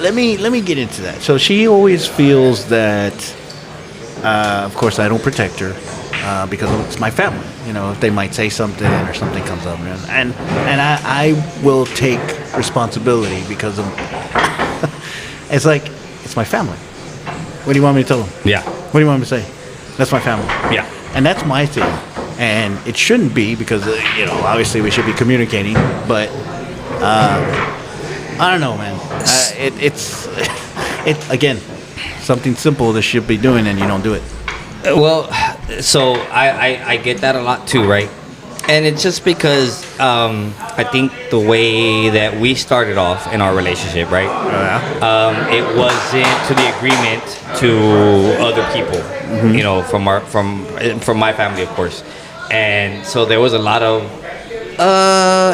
let me get into that. So she always feels that, of course, I don't protect her because it's my family. If they might say something or something comes up, and I will take responsibility because of. It's like it's my family. What do you want me to tell them? Yeah. What do you want me to say? That's my family. Yeah. And that's my thing. And it shouldn't be because, obviously we should be communicating. But I don't know, man. It's again, something simple that should be doing and you don't do it. Well, so I get that a lot too, right? And it's just because I think the way that we started off in our relationship, right? It wasn't to the agreement to other people, from my family, of course. And so there was a lot of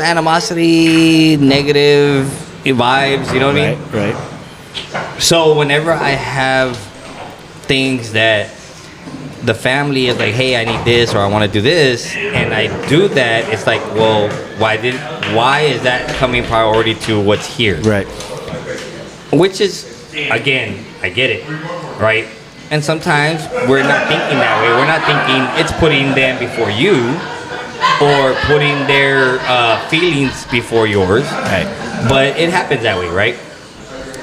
animosity, negative vibes, you know what I mean? Right. So whenever I have things that the family is like, hey, I need this or I want to do this, and I do that, it's like, well, why is that coming priority to what's here? Right. Which is, again, I get it, right? And sometimes we're not thinking that way. We're not thinking it's putting them before you or putting their feelings before yours. Right. But it happens that way, right?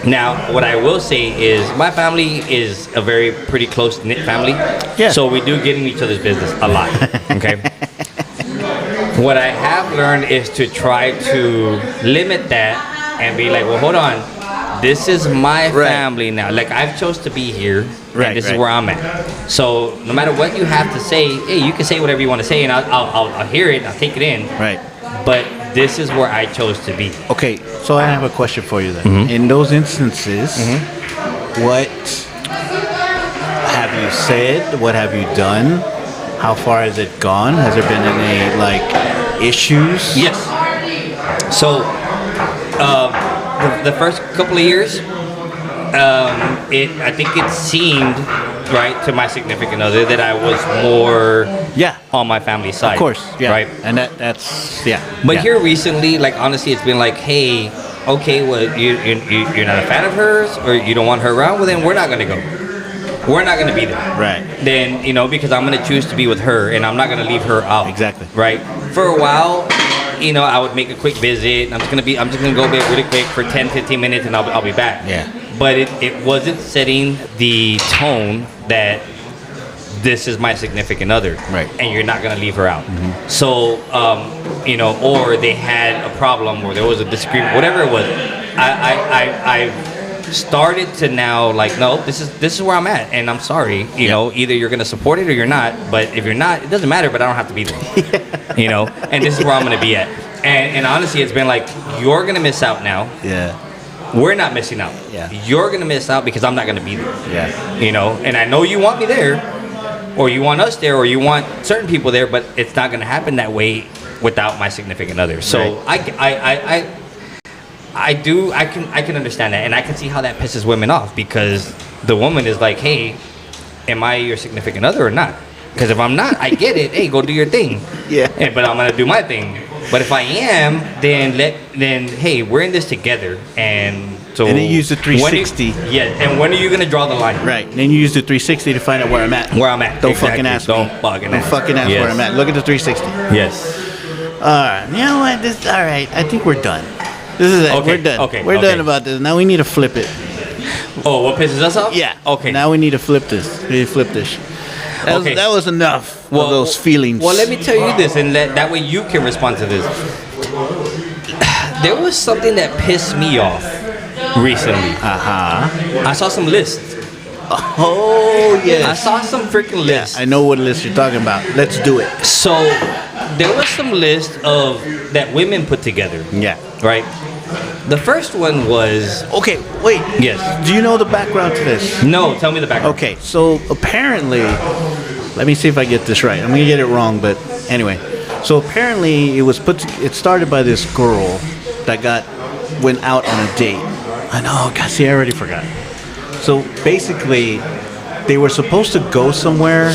Now, what I will say is my family is a very pretty close-knit family. Yeah. So we do get in each other's business a lot, okay? What I have learned is to try to limit that and be like, well, hold on. This is my Right. family now. Like, I've chose to be here, Right, and this is right. where I'm at. So no matter what you have to say, hey, you can say whatever you want to say, and I'll hear it, I'll take it in. Right. But this is where I chose to be. Okay, so I have a question for you then. Mm-hmm. In those instances, what have you said? What have you done? How far has it gone? Has there been any like issues? Yes. So, the first couple of years, I think it seemed right to my significant other that I was more Yeah. on my family side. Of course. Yeah. Right. And that's yeah. But yeah. here recently, like honestly, it's been like, hey, okay, well, you're not a fan of hers, or you don't want her around. Well, then we're not gonna go. We're not gonna be there. Right. Then because I'm gonna choose to be with her, and I'm not gonna leave her out. Exactly. Right. For a while, I would make a quick visit. I'm just gonna go back really quick for 10, 15 minutes, and I'll be back. Yeah. But it wasn't setting the tone that this is my significant other, Right. and you're not gonna leave her out. So, or they had a problem, or there was a disagreement, whatever it was. I started to now like, no, this is where I'm at, and I'm sorry. Either you're gonna support it or you're not. But if you're not, it doesn't matter. But I don't have to be there. And this is where I'm gonna be at. And honestly, it's been like, you're gonna miss out now. Yeah. We're not missing out. Yeah. You're gonna miss out because I'm not gonna be there. Yeah. And I know you want me there, or you want us there, or you want certain people there, but it's not gonna happen that way without my significant other. So Right. I can understand that, and I can see how that pisses women off, because the woman is like, hey, am I your significant other or not? Because if I'm not, I get it. Hey, go do your thing. Yeah. But I'm gonna do my thing. But if I am, then hey, we're in this together, and so. And then use the 360. And when are you gonna draw the line? Right. Then you use the 360 to find out where I'm at. Where I'm at. Don't Exactly. fucking ask Don't me. fucking Don't ask. fucking ask Yes. where I'm at. Look at the 360. Yes. All right. You know what? All right. I think we're done. This is it. Okay, We're done. okay, We're okay. done about this. Now we need to flip it. Oh, what pisses us off? Yeah. Okay. Now we need to flip this. We need to flip this. Okay. That was enough of those feelings. Well, let me tell you this, and that way you can respond to this. There was something that pissed me off recently. I saw some lists. Oh, yes. I saw some freaking Yeah, lists. I know what list you're talking about. Let's do it. So there was some list of that women put together. Yeah. Right. The first one was Okay, wait. yes. Do you know the background to this? No, tell me the background. Okay, so apparently, let me see if I get this right. I'm gonna get it wrong, but anyway. So apparently, it started by this girl that went out on a date. I know, God, see, I already forgot. So basically, they were supposed to go somewhere,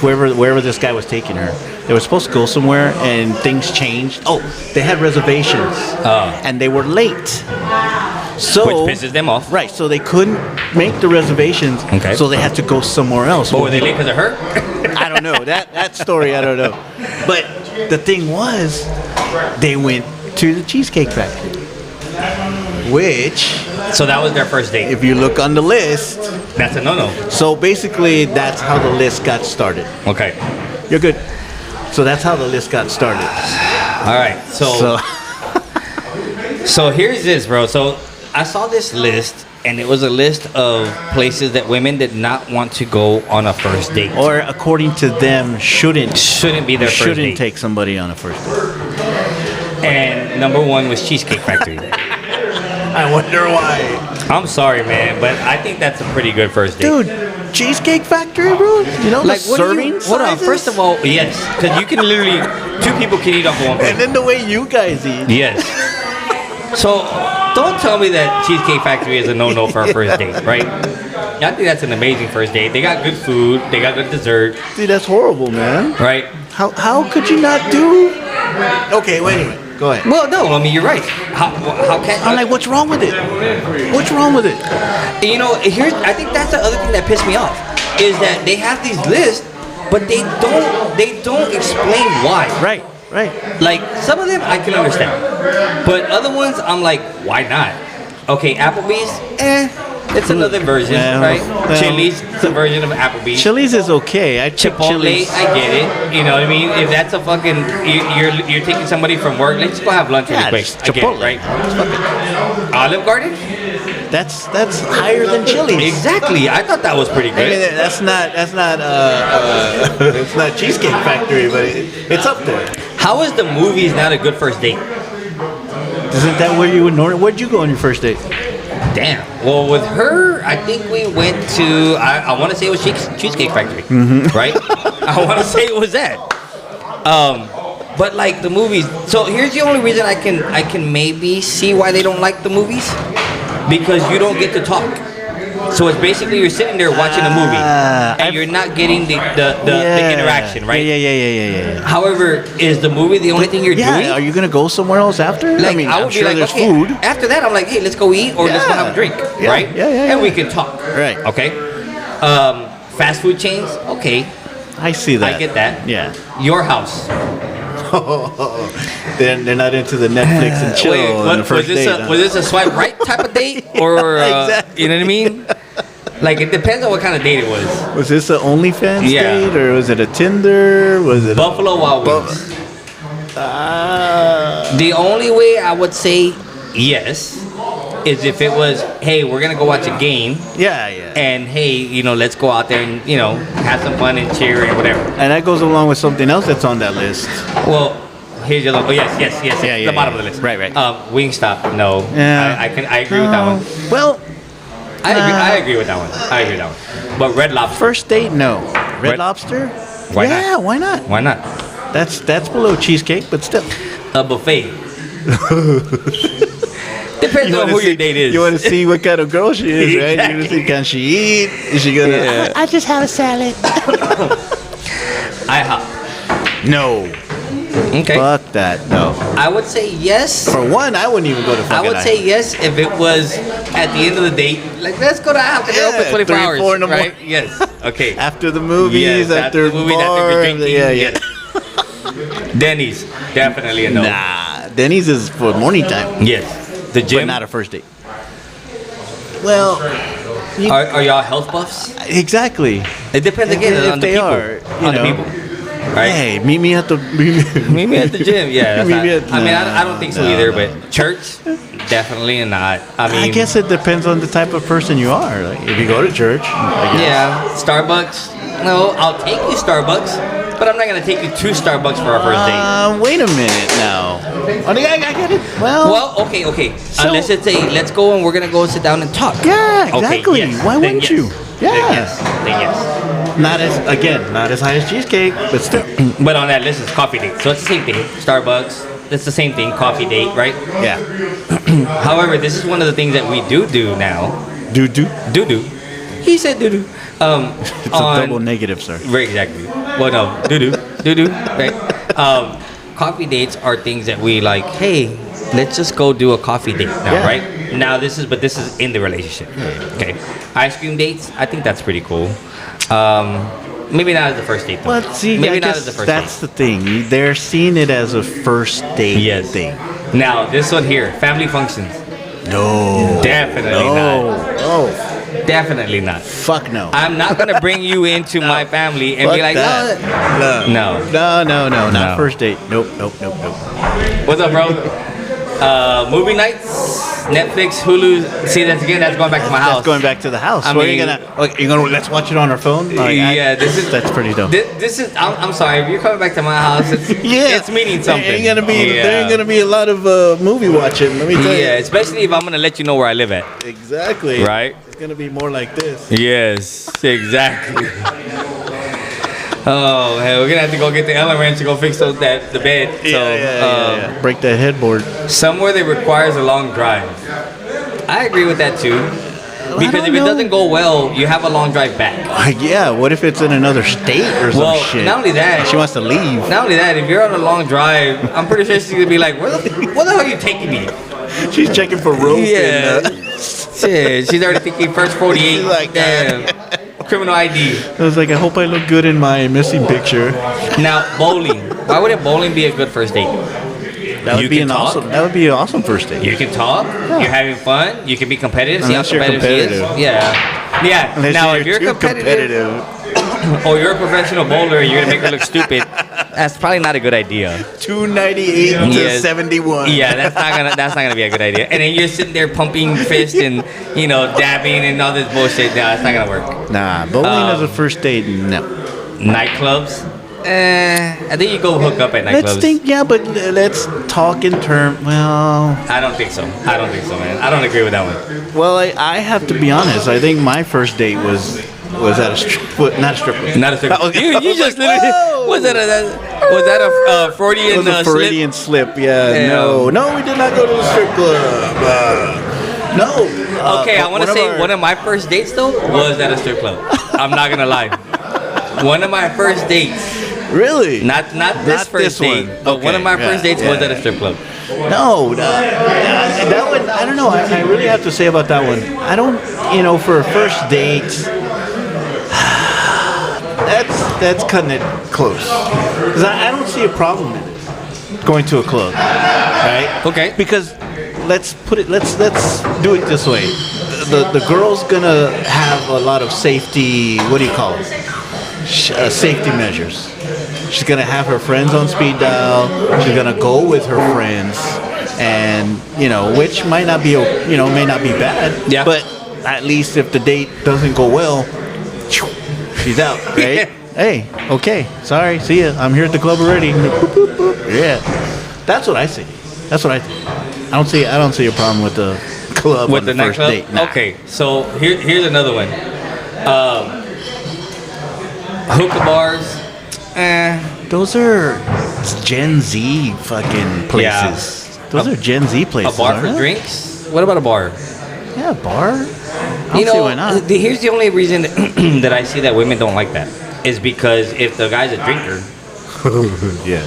wherever this guy was taking her. They were supposed to go somewhere, and things changed. Oh, they had reservations, and they were late. So Which pisses them off. Right, so they couldn't make the reservations, Okay. so they had to go somewhere else. But were they late because of her? I don't know. That story, I don't know. But the thing was, they went to the Cheesecake Factory, which, So that was their first date. if you look on the list, That's a no-no. so basically that's how the list got started. Okay. You're good. So that's how the list got started. All right. So So here's this, bro. So I saw this list, and it was a list of places that women did not want to go on a first date. or according to them, shouldn't Shouldn't be their first shouldn't date. take somebody on a first date. And number one was Cheesecake Factory. I wonder why. I'm sorry, man, but I think that's a pretty good first date. Dude, Cheesecake Factory, bro? You know Like, the what do serving you, hold on. sizes? First of all, yes, because you can literally, two people can eat off of one plate. And then the way you guys eat. Yes. So don't tell me that Cheesecake Factory is a no-no for a first date, right? I think that's an amazing first date. They got good food. They got good dessert, Dude, that's horrible, man. right? How could you not do? Okay, wait a minute. Go ahead. Well, no, I mean, you're right. How can... I'm like, what's wrong with it? What's wrong with it? You know, I think that's the other thing that pissed me off is that they have these lists, but they don't explain why. Right. Like some of them I can understand, but other ones I'm like, why not? Okay, Applebee's, it's another version, Yeah, right? well, Chili's, it's a version of Applebee's. Chili's is okay. I check Chipotle, Chili's. I get it. You know what I mean? If that's a fucking, you're taking somebody from work, let's go have lunch really Yeah, quick. just I get it, Chipotle. right? Olive Garden? That's higher than Chili's. Exactly. I thought that was pretty I mean, good. that's not it's not Cheesecake Factory, but it's up there. How is the movies not a good first date? Isn't that where you would normally? Where'd you go on your first date? Damn. Well, with her, I think we went to. I want to say it was Cheesecake Factory, right? I want to say it was that. But like the movies. So here's the only reason I can maybe see why they don't like the movies, because you don't get to talk. So it's basically you're sitting there watching a movie, and you're not getting the interaction, right? Yeah. However, is the movie the only thing you're doing? Are you gonna go somewhere else after? Like, I mean, I would I'm be sure like, there's okay, food. after that, I'm like, hey, let's go eat or let's go have a drink, Yeah, right? yeah. And we can talk. Right. Okay. Fast food chains, okay. I see that. I get that. Yeah. Your house. They're not into the Netflix and chill on the first date. Was this a swipe right type of date, or Exactly. you know what I mean? Like it depends on what kind of date it was. Was this an OnlyFans Yeah. date, or was it a Tinder? Was it Buffalo Wild Wings. Ah. The only way I would say yes is if it was, hey, we're gonna go watch a game, Yeah. and hey, you know, let's go out there and have some fun and cheer and whatever. And that goes along with something else that's on that list. Well, here's your logo. Yes. Yeah, The bottom yeah. of the list. Right. Wingstop, no. Yeah. I agree with that one. Well, I agree with that one. But Red Lobster. first date, no. Red Red- Lobster? Why not? Yeah, why not? Why not? That's below cheesecake, but still. A buffet. Depends on who your date is. You want to see what kind of girl she is, right? You want to see, can she eat? Is she gonna? Yeah. I just had a salad. IHOP. No. Okay. Fuck that. No. I would say yes. For one, I wouldn't even go to I fucking would say yes if it was at the end of the date. Like, let's go to IHOP. They're Yeah, open 24 3, hours. 4 in the right? morning. Yes. Okay. After the movies, Yes, after the movies, bar, after drinking. yeah. Yes. Denny's. Definitely a no. Nah, Denny's is for morning time, Yes. The but gym. not a first date. Well, Are y'all health buffs? exactly. It depends again If on the they people. are, you on the know. people. Right? Hey, meet me at the. Meet me at the gym. Yeah. That's Meet not, me at- I mean, I don't think so no, either. no. But church, definitely not. I mean, I guess it depends on the type of person you are. Like, if you go to church, I guess. yeah. Starbucks. No, I'll take you Starbucks, but I'm not gonna take you to Starbucks for our first date. Wait a minute now. Oh, I get it. Well, okay. Unless it's let's go and we're gonna go sit down and talk. Yeah, Okay, exactly. yes. Why Then wouldn't yes. you? Then Yeah. yes. Then yes. Not as high as cheesecake, but still. But on that list is coffee date. So it's the same thing. Starbucks. It's the same thing. Coffee date, right? Yeah. However, this is one of the things that we do now. Do. Do. He said do. It's a double negative, sir. Right, exactly. Well, no, do, right? Coffee dates are things that we like. Hey, let's just go do a coffee date now, Yeah. right? Now this is in the relationship. Okay, ice cream dates. I think that's pretty cool. Maybe not as the first date. Though. Well, see, maybe I not guess as the first that's date. the thing. They're seeing it as a first date Yes. thing. Now this one here, family functions. No. Definitely not. Oh, Definitely not. fuck no. I'm not gonna bring you into my family and Fuck be like, that. No. No. Not No. first date. Nope. What's up, bro? Movie nights, Netflix, Hulu. See, that's going back to my house. That's going back to the house. I What mean- you're gonna let's watch it on our phone? Yeah, that's pretty dope. This is. I'm sorry. If you're coming back to my house, it's meaning something. There ain't Yeah. gonna be a lot of movie watching. Let me tell Yeah, you. especially if I'm gonna let you know where I live at. Exactly. Right. It's gonna be more like this. Yes, exactly. Oh, man, we're gonna have to go get the Allen wrench to go fix the bed. So, Break that headboard. somewhere that requires a long drive. I agree with that too. Because don't if it know. doesn't go well, you have a long drive back. Yeah, what if it's in another state or some Well, shit? not only that- She wants to leave. Not only that, if you're on a long drive, I'm pretty sure she's gonna be like, where the hell are you taking me? She's checking for rope. Yeah. And, Shit, she's already thinking first 48. She's like, damn. Criminal ID. I was like, I hope I look good in my missing picture. Now, bowling. Why wouldn't bowling be a good first date? That would You be can an talk? awesome. That would be an awesome first date. You can talk. You're having fun. You can be competitive. See how Unless you're competitive she is. competitive. Yeah. Yeah. Unless now, if you're too competitive, or you're a professional bowler and you're gonna make her look stupid, that's probably not a good idea. 298 to Yes. 71. Yeah, that's not gonna be a good idea. And then you're sitting there pumping fist and dabbing and all this bullshit. No, that's not gonna work. Nah, bowling as a first date, no. Nightclubs. I think you go hook up at nightclubs. Let's think, yeah, but let's talk in term. Well, I don't think so, man. I don't agree with that one. I have to be honest. I think my first date was at a strip, not a strip club. Not a strip. I was- You I was just like, literally whoa! was that a Freudian It was a Freudian slip. Yeah, Yeah. no, we did not go to the strip club. No. Okay, I want to say one of my first dates though was at a strip club. I'm not gonna lie. One of my first dates, Really? not this Not first this one. date, but one of my Okay, first dates yeah, was at a yeah. strip club. No, that one. I don't know. I really have to say about that one. I don't. For a first date, that's cutting it close. 'Cause I don't see a problem in it going to a club, right? Okay. Because let's do it this way. The girl's gonna have a lot of safety. What do you call it? Safety measures. She's gonna have her friends on speed dial. She's gonna go with her friends, and which might not be may not be bad. Yeah. But at least if the date doesn't go well, she's out, right? Hey, okay, sorry, see ya. I'm here at the club already. Boop, boop, boop. Yeah, that's what I see. That's what I think. I don't see a problem with the club With on the the first nightclub. date. Nah. Okay, so here's another one. Hookah bars. Those are Gen Z fucking places. Those are Gen Z A places. bar aren't for they? drinks. What about a bar? Yeah, a bar. I don't see why not. Here's the only reason that I see that women don't like that is because if the guy's a drinker, Yeah.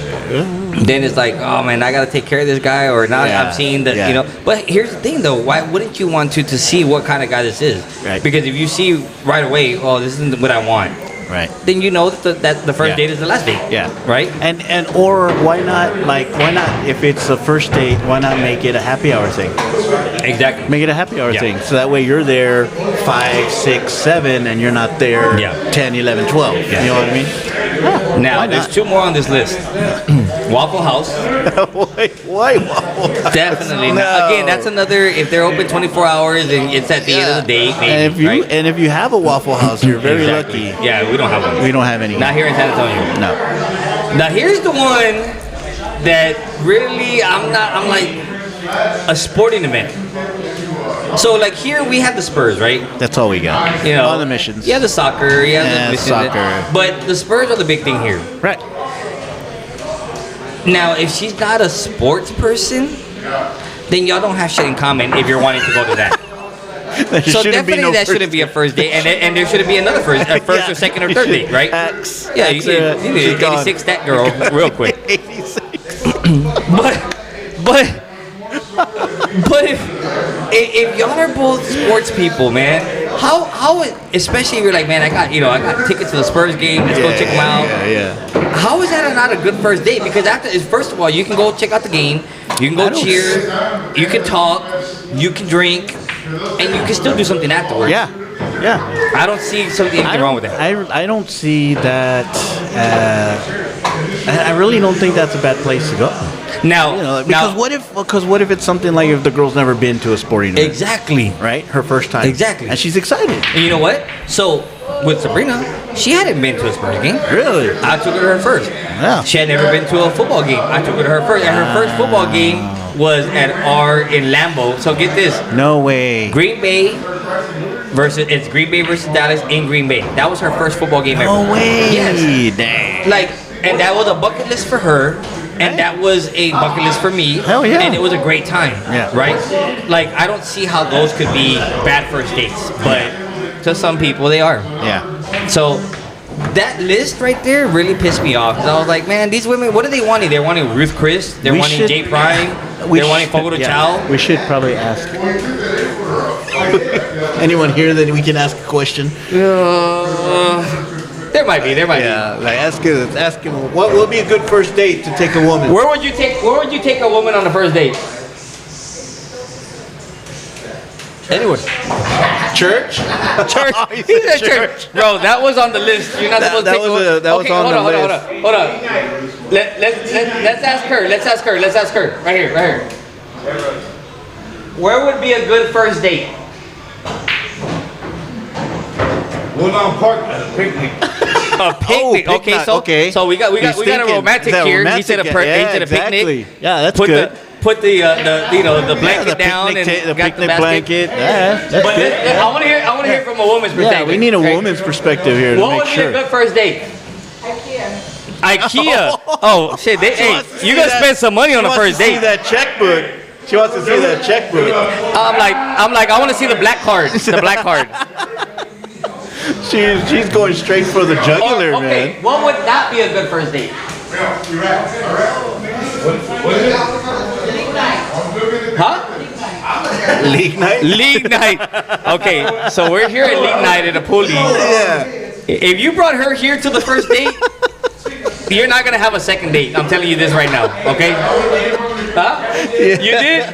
then it's like, oh man, I gotta take care of this guy, or now Yeah, I'm seeing that, yeah. But here's the thing, though, why wouldn't you want to see what kind of guy this is? Right. Because if you see right away, oh, this isn't what I want, Right. then you know that the first Yeah. date is the last date. Yeah. Right. And or why not if it's the first date, why not make it a happy hour thing? Exactly. Make it a happy hour Yeah. thing. So that way you're there 5, 6, 7 and you're not there Yeah. 10, 11, 12. Yeah. You know what I mean? Now Why there's not? 2 more on this list. Waffle House. why? Definitely. No. Now, again, that's another. If they're open 24 hours and it's at the end of the day, maybe, And if you have a Waffle House, you're very Exactly. lucky. Yeah, we don't have one. We don't have any. Not here in San Antonio. No. Now here's the one that really I'm like a sporting event. So like here we have the Spurs, right? That's all we got. On the missions. Yeah, the soccer. Yeah, Yeah, the missions. soccer. But the Spurs are the big thing here. Right. Now, if she's not a sports person, then y'all don't have shit in common if you're wanting to go to that. There So shouldn't be definitely no that first shouldn't be a first date, and there shouldn't be another first Yeah. or second or third date, right? X. Yeah, X, you need she's to gone. 86 that girl real quick. 86. But if y'all are both sports people, man, how especially if you're like, man, I got tickets to the Spurs game, let's go check them out. Yeah. How is that not a good first date? Because first of all, you can go check out the game, you can I go don't cheer, you can talk, you can drink, and you can still do something afterwards. Yeah. I don't see anything wrong with that. I don't see that. I really don't think that's a bad place to go. Now, Because what if it's something like if the girl's never been to a sporting event, exactly. right? Her first time. Exactly. And she's excited. And you know what? So with Sabrina, she hadn't been to a Spurs game. Really? I took her to her first. Yeah. She had never been to a football game. I took her to her first. And her first football game was in Lambeau. So get this. No way. Green Bay versus it's Green Bay versus Dallas in Green Bay. That was her first football game ever. No way. Yes. Dang. Like, and that was a bucket list for her, and that was a bucket list for me. Hell yeah. And it was a great time. Yeah. Right? Like, I don't see how those could be bad first dates, but to some people they are. Yeah. So that list right there really pissed me off because I was like, man, these women, what are they wanting? They're wanting Ruth Chris. They're We wanting should- Jay Prime. We They're wanting should- Fogo de yeah. Chao. We should probably ask. Anyone here that we can ask a question? There might be. Yeah, like ask him what would be a good first date to take a woman. Where would you take a woman on the first date? Anywhere. Church? Church. He He said said church. Bro, that was on the list. You're not That- supposed to that take was a- a- that was okay, on hold the on, list. Hold on. Let's ask her. Let's ask her. Right here. Where would be a good first date? Woodlawn Park at a picnic. A picnic. Okay, picnic, so okay. so we got He's a thinking, romantic is that here. He romantic? said a exactly. picnic. Yeah, that's Put good. the blanket the down picnic, and the got picnic basket. blanket. Yeah, that's But good. I want to hear from a woman's perspective. Yeah, we need a okay? woman's perspective here to What make would be a sure. good first date? IKEA. Oh shit! Hey, you gonna spend some money on a first She date? wants to see that checkbook. She wants to see that checkbook. I'm like, I want to see the black card. The black card. She's going straight for the jugular, Okay, man. what would not be a good first date? Huh? League night. League night. Okay, so we're here at league night at a pool league. Yeah. If you brought her here to the first date, you're not gonna have a second date. I'm telling you this right now. Okay? Huh? You did?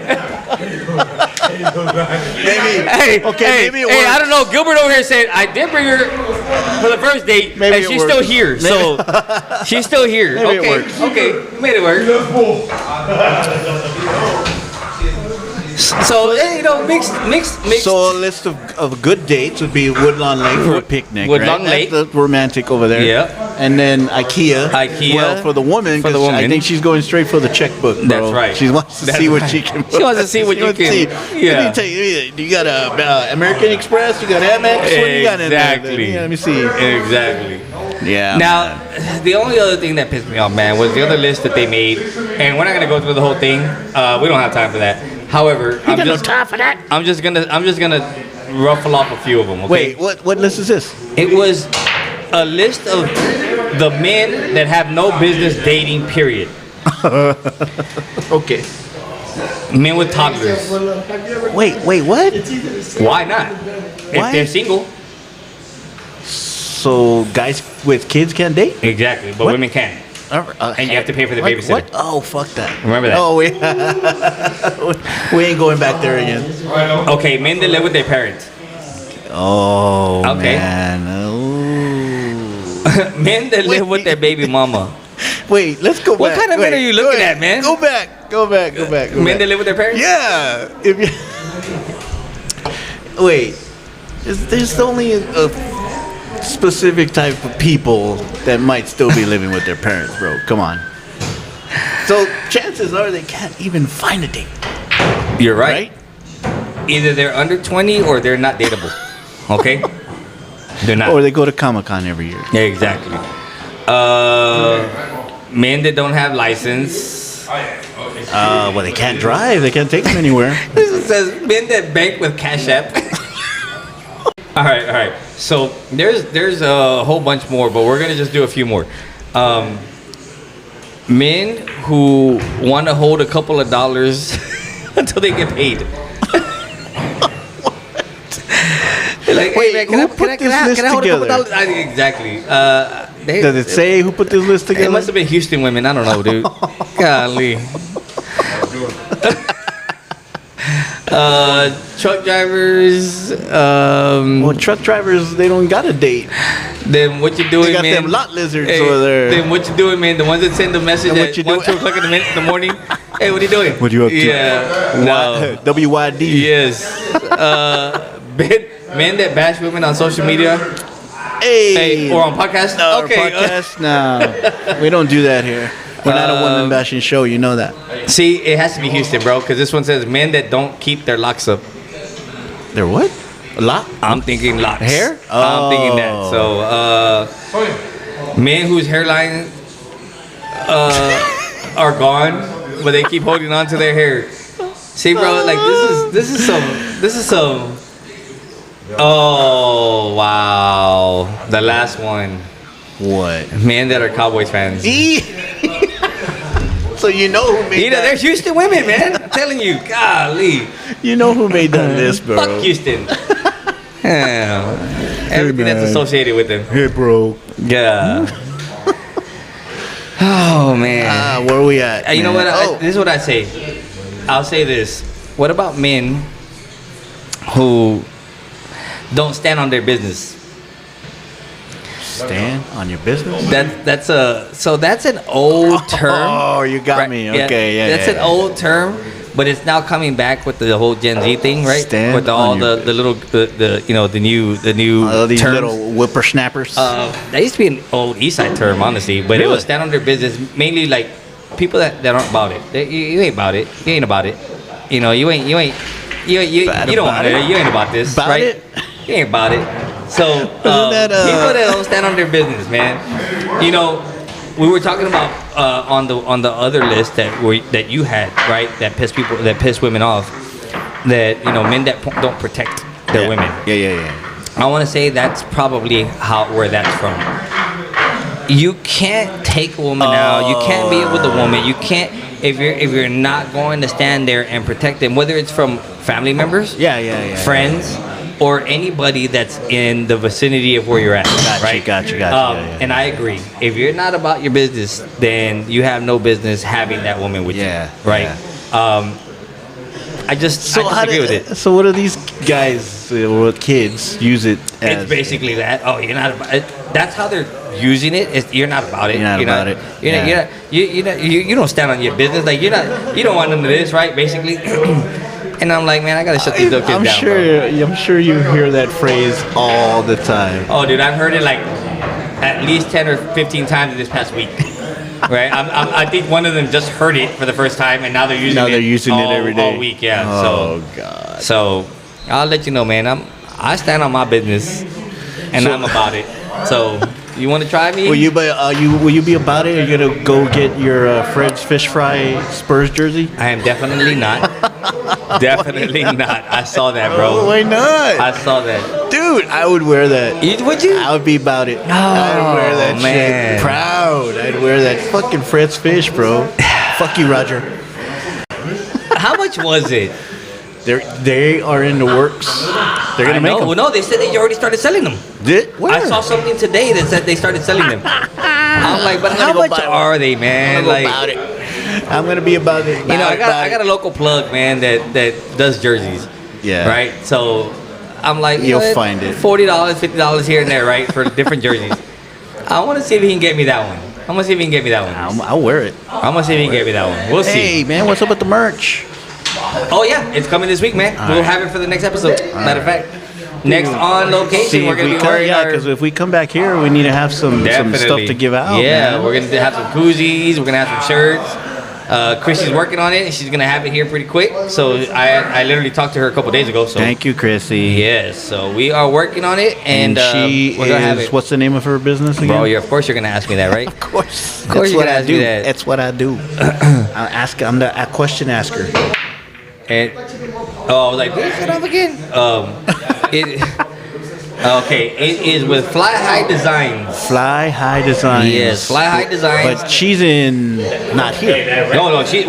Maybe. Hey, Okay, hey, maybe it hey, I works. don't know. Gilbert over here said I did bring her for the first date, Maybe and it she's works. still here. So she's still here. Maybe it okay, works. okay, you made it work. So hey, mixed. So a list of good dates would be Woodlawn Lake for a picnic. Woodlawn right? Lake. That's the romantic over there. Yeah. And then IKEA. IKEA. Well, for the woman, For the 'cause I woman. think she's going straight for the checkbook, bro. That's right. She wants to That's see what right. she can. She wants to see what you wants to can- see. yeah. Let me tell you, you got a American Express. You got Amex. What do you got in there? Exactly. Yeah, let me see. Exactly. Yeah. Now, the only other thing that pissed me off, man, was the other list that they made, and we're not gonna go through the whole thing. We don't have time for that. However, I'm just gonna ruffle off a few of them. Okay? Wait, what list is this? It was a list of the men that have no business dating. Period. Okay. Men with toddlers. Wait, what? Why not? Why? If they're single. So guys with kids can't date? Exactly, but What? women can. And you have to pay for the What? babysitter. What? Oh, fuck that. Remember that? Oh, we ain't going back there again. Okay, men that live with their parents. Oh, Okay. man. Oh. Men that live with their baby mama. Wait, let's go What back. kind of men Wait, are you go looking ahead. at, man? Go back. Men that live with their parents? Yeah. If you wait, there's only a specific type of people that might still be living with their parents, bro. Come on. So chances are they can't even find a date, You're right. right? Either they're under 20 or they're not dateable. Okay? They're not. Or they go to Comic-Con every year. Yeah, exactly. Men that don't have license. Well, they can't drive. They can't take them anywhere. This says men that bank with Cash App. all right. So there's a whole bunch more, but we're gonna just do a few more. Men who want to hold a couple of dollars until they get paid. Like, Wait, hey, man, who put this list can I hold a couple together? dollars? Exactly. Does it say who put this list It together? must have been Houston women. I don't know, dude. Golly. Truck drivers. Well, truck drivers, they don't got a date. Then what you doing, They got man? them lot lizards over there. Then what you doing, man? The ones that send the message And what at you 1, doing? 2 o'clock in the morning. Hey, what are you doing? What you up to? Yeah. No. WYD. Yes. Men that bash women on social media. Hey. Hey, or on podcasts. No, Okay. podcast? No. We don't do that here. We're not a woman bashing show. You know that. See, it has to be Houston, bro, because this one says men that don't keep their locks up. They're what? Lock? I'm thinking locks. Hair? I'm thinking that. Oh. So, men whose hairline are gone, but they keep holding on to their hair. See, bro, like this is some. Oh wow, the last one. What? Men that are Cowboys fans. So you know who made They're that? Houston women, man. I'm telling you, golly. You know who made that list, bro? Fuck Houston. Yeah. Everything that's man. associated with them. Hey, bro. Yeah. Oh man. Where are we at? You know man? what? This is what I say. I'll say this. What about men who don't stand on their business? Stand on your business? That's an old term. Oh, you got Right, me. Okay, yeah. That's an old term, but it's now coming back with the whole Gen Z thing, right? Stand with all on your the little the new All these terms. little whippersnappers. That used to be an old East Side term, honestly, but it Really? was stand on their business, mainly like people that aren't about it. You ain't about it. You ain't about it. You know, you ain't Bad you don't about want it. it? You ain't about this, About right? it? You ain't about it. So that, people that don't stand on their business, man. You know, we were talking about on the other list that you had, right? That piss women off. That you know, men that don't protect their women. Yeah. I want to say that's probably where that's from. You can't take a woman out. You can't be with a woman. You can't if you're not going to stand there and protect them, whether it's from family members, Yeah. friends, or anybody that's in the vicinity of where you're at. Right? Gotcha. Yeah. And I agree. If you're not about your business, then you have no business having that woman with Yeah, you. Right? I just agree with it. So what do these guys, kids, use it as? It's basically that. Oh, you're not about it. That's how they're using it. You're not about it. You're not about it. You don't stand on your business. Like you don't want none of this, right? Basically. And I'm like, man, I gotta shut these little kids down. I'm sure you hear that phrase all the time. Oh, dude, I've heard it like at least 10 or 15 times this past week. Right? I think one of them just heard it for the first time, and now they're using it every day. all week. Yeah. Oh God. So I'll let you know, man. I stand on my business, and I'm about it. So you want to try me? Will you be about it? Are you gonna go get your Fred's Fish Fry Spurs jersey? I am definitely not. Definitely not. I saw that, bro. Oh, why not? I saw that. Dude, I would wear that. Would you? I would be about it. I would wear that man. shit. Proud. I'd wear that fucking Fred's Fish, bro. Fuck you, Roger. How much was it? They are in the works. They're gonna make them. Well, no, they said they already started selling them. Where? I saw something today that said they started selling them. I'm like, but how much are they, man? Like, about it. I'm gonna be about it. you know, I got a local plug, man, that does jerseys. Yeah. Right. So I'm like, You'll what? find it. $40, $50 here and there, right, for different jerseys. I want to see if he can get me that one. I'm gonna see if he can get me that one. I'll wear it. I'm gonna see if he can get me that one. We'll see. Hey, man, what's up with the merch? Oh yeah, it's coming this week, man. We'll have it for the next episode. Matter of fact, next on location, we're gonna be wearing our. because if we come back here, we need to have some stuff to give out. Yeah, man. we're gonna have some koozies. We're gonna have some shirts. Chrissy's working on it, and she's gonna have it here pretty quick. So I literally talked to her a couple days ago. So Thank you, Chrissy. yes, so we are working on it, and she we're gonna have is. it. What's the name of her business again? Bro, of course you're gonna ask me that, right? Of course. Of course That's you're what gonna I ask me do. that. That's what I do. I'm the question asker. And I was like, "Dude, shut up again." It is with Fly High Designs. Fly High Designs. Yes, Fly High Designs. But she's not here. No. She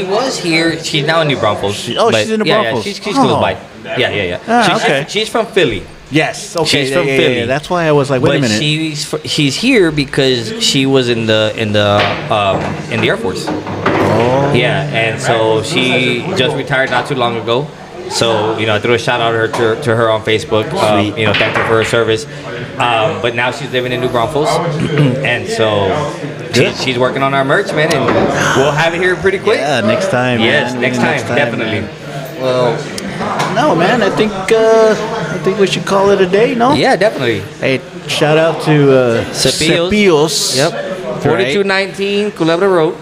was here. She's now in New Braunfels. She's in New Yeah, Braunfels. she's close Oh. by. Yeah. Ah, okay. She's from Philly. Yes. Okay. She's from Philly. That's why I was like, wait a But minute. she's here because she was in the Air Force. Oh. Yeah, and so she just retired not too long ago. So I threw a shout out to her on Facebook. Sweet. Thanked her for her service. But now she's living in New Braunfels, and so she's working on our merch, man, and we'll have it here pretty quick. Yeah, next time. Yes, man. next time, definitely. Man. Well, no, man. I think we should call it a day. No. Yeah, definitely. Hey, shout out to Cepillos. Cepillos. Yep. 4219 Culebra Road.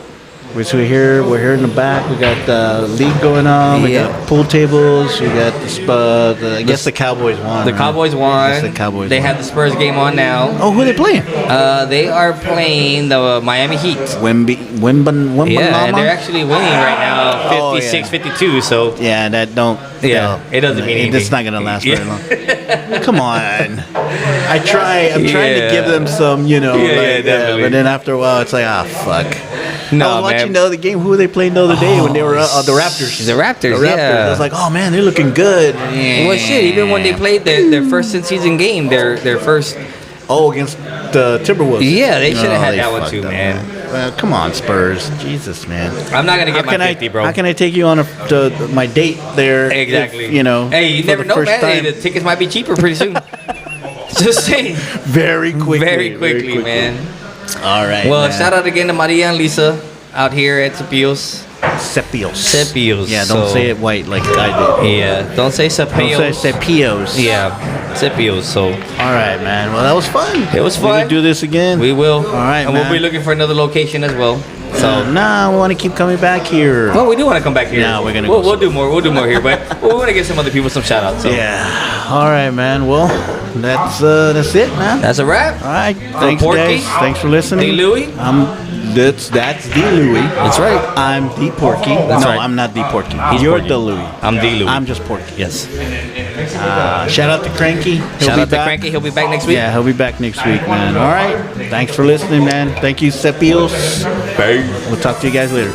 We're here in the back. We got the league going on. We Yeah. got pool tables. We got I guess the Cowboys won. The right? Cowboys I won. guess the Cowboys They won. have the Spurs game on now. Oh, who are they playing? They are playing the Miami Heat. Wimben. Yeah, and they're actually winning right now, Oh, 56-52. So Yeah, that don't. Yeah, it doesn't mean anything. It's not gonna last Yeah. very long. Come on. I'm trying to Yeah. give them some, Yeah, definitely. but then after a while, it's like, fuck. No, I was watching man. the other game. Who were they playing the other day when they were the Raptors? The Raptors, yeah. I was like, oh man, they're looking good. well, shit. Even when they played their first in-season game, their first. Oh, against the Timberwolves. Yeah, they should have had they that one fucked too, up. man. Well, come on, Spurs. Jesus, man. I'm not gonna get my 50, bro. How can I take you on my date there? Exactly. If, you know. Hey, you for never the know, first man. Hey, time. the tickets might be cheaper pretty soon. Just saying. Very quickly. Very quickly, man. All right. Well, man. shout out again to Maria and Lisa out here at Cepios. Cepios. Cepios. Yeah, don't So- say it white like I did. Yeah, don't say Don't Cepios. say Cepios. Yeah, Cepios. So All right, man. Well, that was fun. It was We fun. could do this again. we will. All right, and man. we'll be looking for another location as well. So. Nah, I want to keep coming back here. Well, we do want to come back here. No, we're gonna We'll, go we'll do more. We'll do more here, but we want to give some other people some shout outs. So. Yeah. All right, man. Well, that's it, man. That's a wrap. All right. Thanks, Porky. guys. Thanks for listening. D. Louie. That's D. Louie. That's right. I'm D. Porky. That's no, right. I'm not D. Porky. He's You're Porky. the Louie. I'm D. Louie. I'm just Porky. Yes. Shout out to Cranky. He'll Shout be out to back. Cranky. He'll be back next week. Yeah, he'll be back next week, man. All right. Thanks for listening, man. Thank you, Cepios. We'll talk to you guys later.